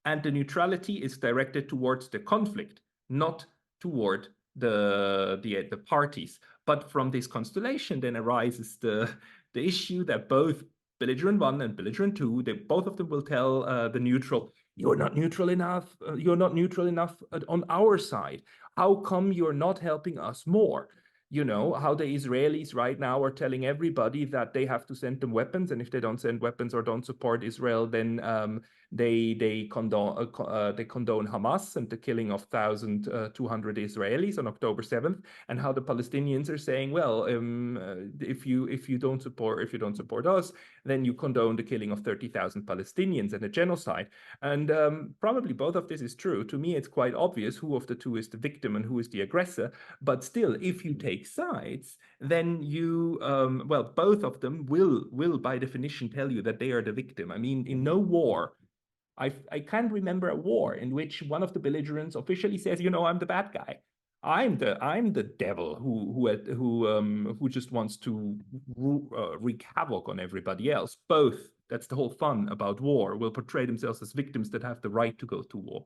G: and the neutrality is directed towards the conflict, not toward the parties. But from this constellation then arises the issue that both belligerent 1 and belligerent 2, both of them will tell the neutral, you're not neutral enough, on our side. How come you're not helping us more? You know, how the Israelis right now are telling everybody that they have to send them weapons, and if they don't send weapons or don't support Israel, then they condone Hamas and the killing of 1,200 Israelis on October 7th, and how the Palestinians are saying, well, if you don't support us, then you condone the killing of 30,000 Palestinians and a genocide. And probably both of this is true. To me, it's quite obvious who of the two is the victim and who is the aggressor. But still, if you take sides, then you, well, both of them will by definition tell you that they are the victim. I mean, in no war, I can't remember a war in which one of the belligerents officially says, you know, I'm the bad guy. I'm the devil who just wants to wreak havoc on everybody else. Both, that's the whole fun about war, will portray themselves as victims that have the right to go to war.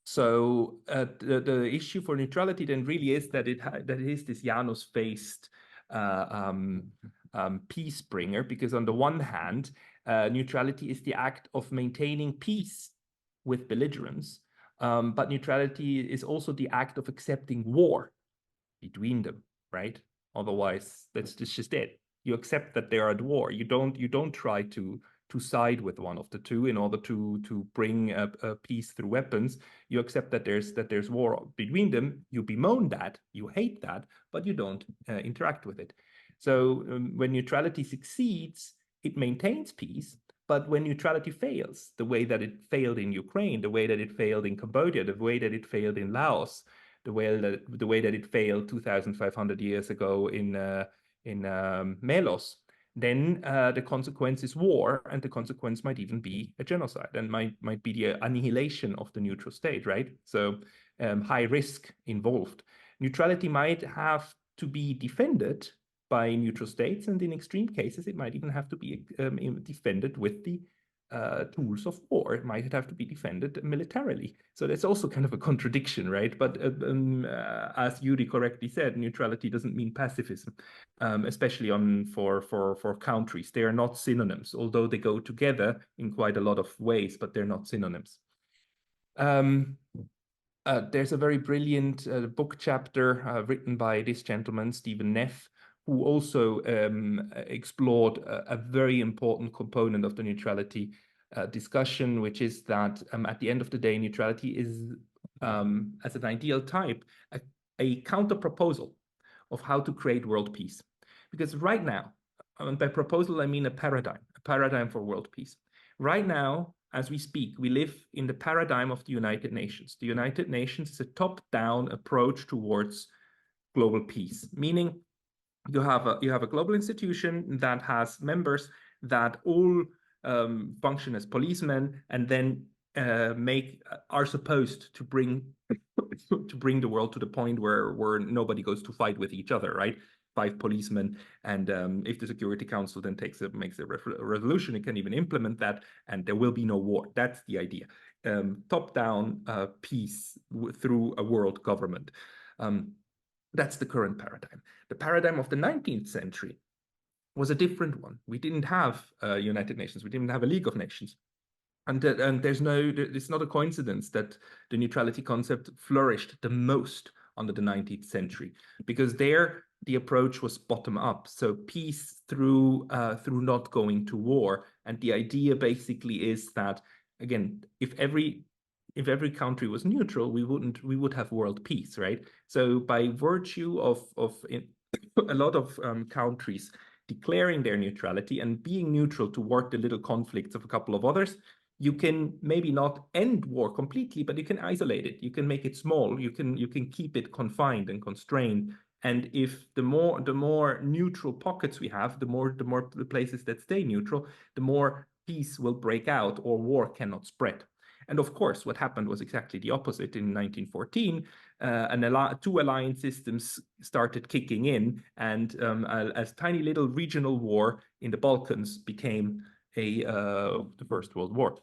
G: So the issue for neutrality then really is that it is this Janus-faced peace bringer, because on the one hand, neutrality is the act of maintaining peace with belligerents, but neutrality is also the act of accepting war between them, right? Otherwise, that's just it. You accept that they are at war. You don't try to side with one of the two in order to bring a peace through weapons. You accept that there's war between them. You bemoan that, you hate that, but you don't interact with it. So when neutrality succeeds, it maintains peace. But when neutrality fails, the way that it failed in Ukraine, the way that it failed in Cambodia, the way that it failed in Laos, the way that it failed 2,500 years ago in Melos, then the consequence is war, and the consequence might even be a genocide, and might be the annihilation of the neutral state, right? So high risk involved. Neutrality might have to be defended by neutral states, and in extreme cases, it might even have to be defended with the tools of war. It might have to be defended militarily. So that's also kind of a contradiction, right? But as Yurii correctly said, neutrality doesn't mean pacifism, especially for countries. They are not synonyms, although they go together in quite a lot of ways, but they're not synonyms. There's a very brilliant book chapter written by this gentleman, Stephen Neff, who also explored a very important component of the neutrality discussion, which is that at the end of the day, neutrality is, as an ideal type, a counter-proposal of how to create world peace. Because right now, by proposal, I mean a paradigm for world peace. Right now, as we speak, we live in the paradigm of the United Nations. The United Nations is a top-down approach towards global peace, meaning you have a global institution that has members that all function as policemen, and then are supposed to bring the world to the point where nobody goes to fight with each other, right? 5 policemen, and if the Security Council then makes a resolution, it can even implement that, and there will be no war. That's the idea. Top-down peace through a world government. That's the current paradigm. The paradigm of the 19th century was a different one. We didn't have United Nations. We didn't have a League of Nations. And it's not a coincidence that the neutrality concept flourished the most under the 19th century, because there the approach was bottom up. So peace through not going to war. And the idea basically is that, again, if every country was neutral, we would have world peace, right? So by virtue of a lot of countries declaring their neutrality and being neutral toward the little conflicts of a couple of others, you can maybe not end war completely, but you can isolate it. You can make it small. You can keep it confined and constrained. And if the more neutral pockets we have, the more the places that stay neutral, the more peace will break out or war cannot spread. And of course, what happened was exactly the opposite. In 1914, 2 alliance systems started kicking in, and a tiny little regional war in the Balkans became the First World War.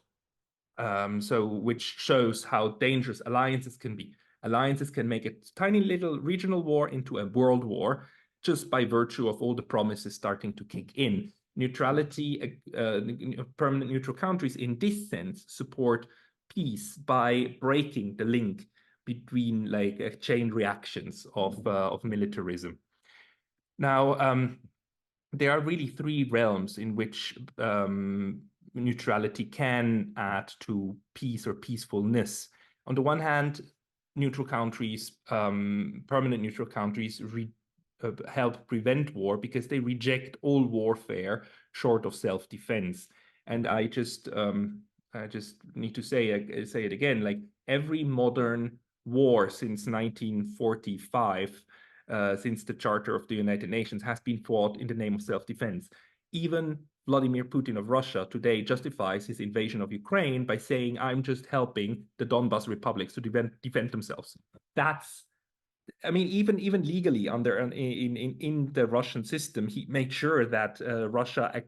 G: So which shows how dangerous alliances can be. Alliances can make a tiny little regional war into a world war just by virtue of all the promises starting to kick in. Neutrality, permanent neutral countries in this sense support peace by breaking the link between like chain reactions of militarism. Now, there are really 3 realms in which neutrality can add to peace or peacefulness. On the one hand, neutral countries, permanent neutral countries help prevent war because they reject all warfare short of self-defense. And I just need to say it again, like every modern war since 1945, since the Charter of the United Nations, has been fought in the name of self-defense. Even Vladimir Putin of Russia today justifies his invasion of Ukraine by saying, I'm just helping the Donbas republics to defend themselves. That's, I mean, even legally under in the Russian system, he made sure that Russia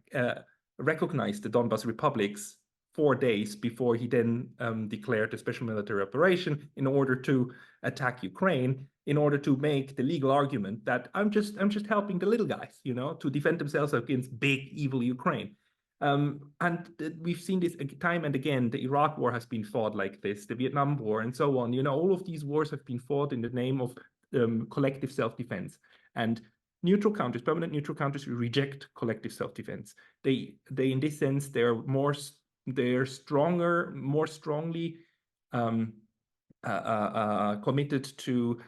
G: recognized the Donbas republics 4 days before he then declared a special military operation in order to attack Ukraine, in order to make the legal argument that I'm just helping the little guys, you know, to defend themselves against big evil Ukraine. And we've seen this time and again. The Iraq war has been fought like this, the Vietnam War, and so on. You know, all of these wars have been fought in the name of collective self-defense. And neutral countries, permanent neutral countries, reject collective self-defense. They in this sense, they're stronger, more strongly committed to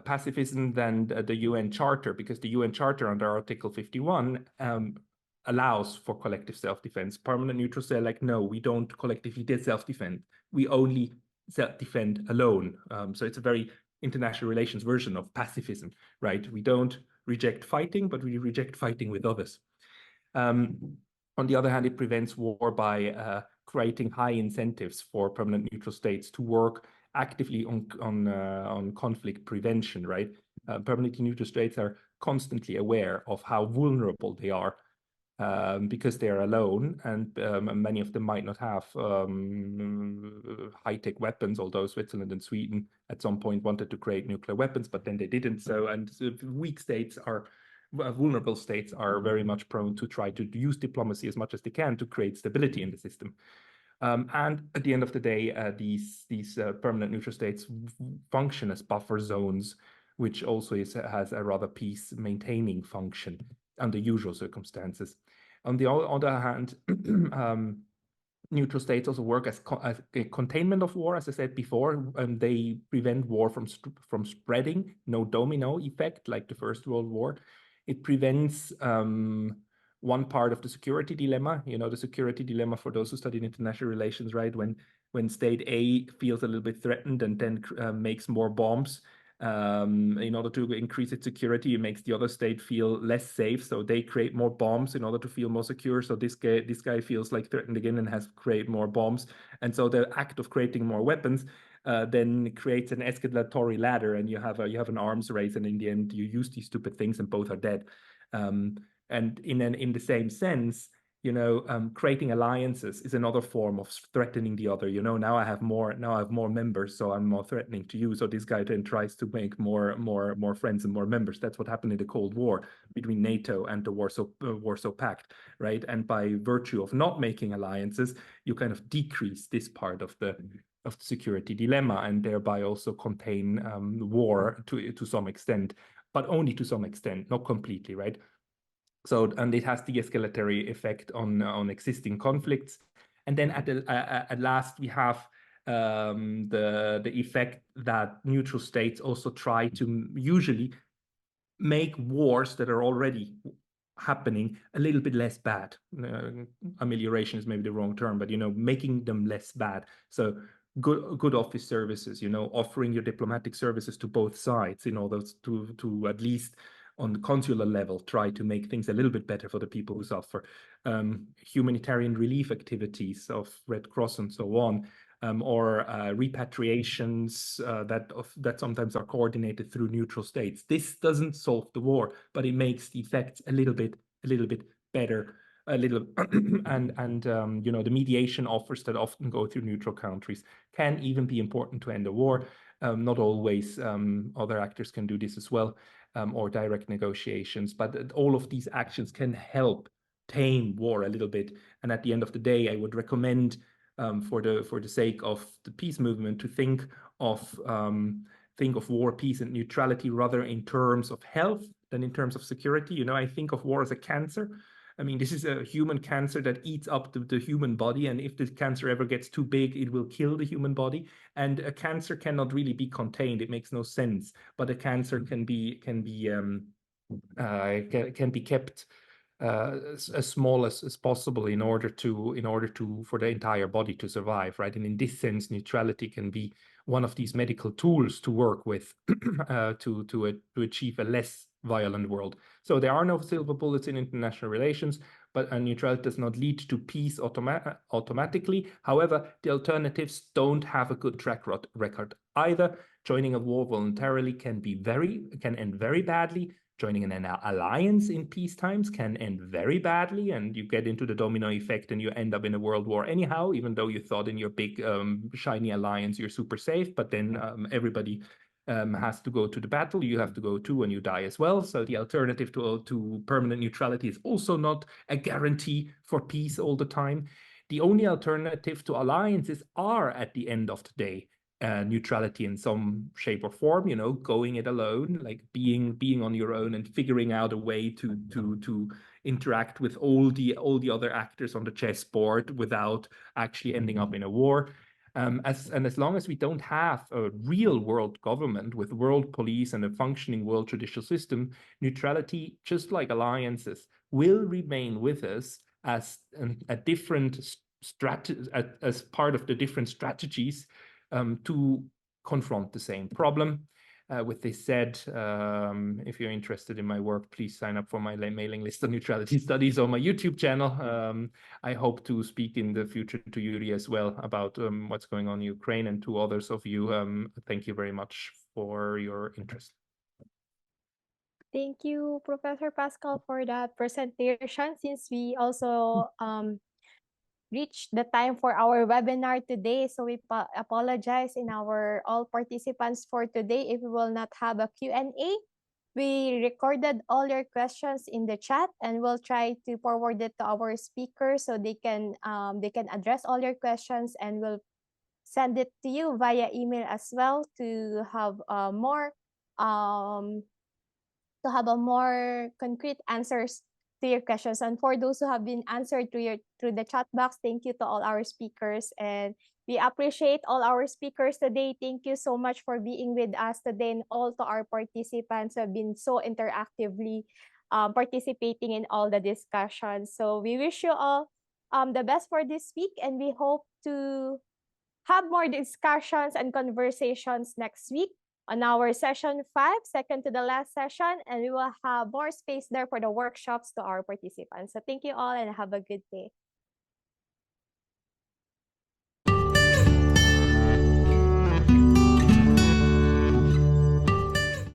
G: pacifism than the UN Charter, because the UN Charter under Article 51 allows for collective self-defense. Permanent neutrals say, like, no, we don't collectively self-defend. We only self-defend alone. So it's a very international relations version of pacifism, right? We don't reject fighting, but we reject fighting with others. On the other hand, it prevents war by creating high incentives for permanent neutral states to work actively on conflict prevention, right? Permanently neutral states are constantly aware of how vulnerable they are because they are alone, and many of them might not have high-tech weapons, although Switzerland and Sweden at some point wanted to create nuclear weapons, but then they didn't. So, and weak states are, vulnerable states are very much prone to try to use diplomacy as much as they can to create stability in the system. And at the end of the day, these permanent neutral states function as buffer zones, which also has a rather peace-maintaining function under usual circumstances. On the other hand, neutral states also work as a containment of war, as I said before, and they prevent war from spreading, no domino effect like the First World War. It prevents one part of the security dilemma. You know, the security dilemma for those who studied international relations, right? When state A feels a little bit threatened and then makes more bombs in order to increase its security, it makes the other state feel less safe. So they create more bombs in order to feel more secure. So this guy feels like threatened again and has to create more bombs. And so the act of creating more weapons then creates an escalatory ladder, and you have an arms race, and in the end you use these stupid things and both are dead. And in the same sense, you know, creating alliances is another form of threatening the other. You know, now I have more members, so I'm more threatening to you. So this guy then tries to make more friends and more members. That's what happened in the Cold War between NATO and the Warsaw Pact, right? And by virtue of not making alliances, you kind of decrease this part of the security dilemma, and thereby also contain war to some extent, but only to some extent, not completely, right? So, and it has the escalatory effect on existing conflicts. And then at last, we have the effect that neutral states also try to usually make wars that are already happening a little bit less bad. Amelioration is maybe the wrong term, but, you know, making them less bad. So good office services, you know, offering your diplomatic services to both sides in order to at least on the consular level, try to make things a little bit better for the people who suffer. Humanitarian relief activities of Red Cross and so on, or repatriations that sometimes are coordinated through neutral states. This doesn't solve the war, but it makes the effects a little bit better. And you know, the mediation offers that often go through neutral countries can even be important to end a war. Not always. Other actors can do this as well. Or direct negotiations, but all of these actions can help tame war a little bit. And at the end of the day, I would recommend, for the sake of the peace movement, to think of war, peace, and neutrality rather in terms of health than in terms of security. You know, I think of war as a cancer. I mean, this is a human cancer that eats up the human body, and if the cancer ever gets too big, it will kill the human body. And a cancer cannot really be contained; it makes no sense. But a cancer can be kept as small as possible in order for the entire body to survive, right? And in this sense, neutrality can be one of these medical tools to work with to achieve a less violent world. So there are no silver bullets in international relations, but neutrality does not lead to peace automatically. However, the alternatives don't have a good track record either. Joining a war voluntarily can end very badly. Joining an alliance in peace times can end very badly, and you get into the domino effect and you end up in a world war anyhow, even though you thought in your big shiny alliance you're super safe, but then everybody has to go to the battle, you have to go too, and you die as well. So the alternative to permanent neutrality is also not a guarantee for peace all the time. The only alternative to alliances are, at the end of the day, neutrality in some shape or form, you know, going it alone, like being on your own and figuring out a way to interact with all the other actors on the chessboard without actually ending up in a war. As long as we don't have a real world government with world police and a functioning world judicial system, neutrality, just like alliances, will remain with us as a different as part of the different strategies to confront the same problem. With this said, if you're interested in my work, please sign up for my mailing list on neutrality studies on my YouTube channel. I hope to speak in the future to Yurii as well about what's going on in Ukraine, and to others of you. Thank you very much for your interest.
A: Thank you, Professor Pascal, for that presentation. Since we also reached the time for our webinar today, so we apologize in our all participants for today if we will not have a Q&A. We recorded all your questions in the chat, and we'll try to forward it to our speakers so they can address all your questions, and we'll send it to you via email as well to have more concrete answers to your questions. And for those who have been answered through the chat box, thank you to all our speakers, and we appreciate all our speakers today. Thank you so much for being with us today, and all to our participants who have been so interactively participating in all the discussions. So we wish you all the best for this week, and we hope to have more discussions and conversations next week on our session 5, second to the last session, and we will have more space there for the workshops to our participants. So thank you all, and have a good day.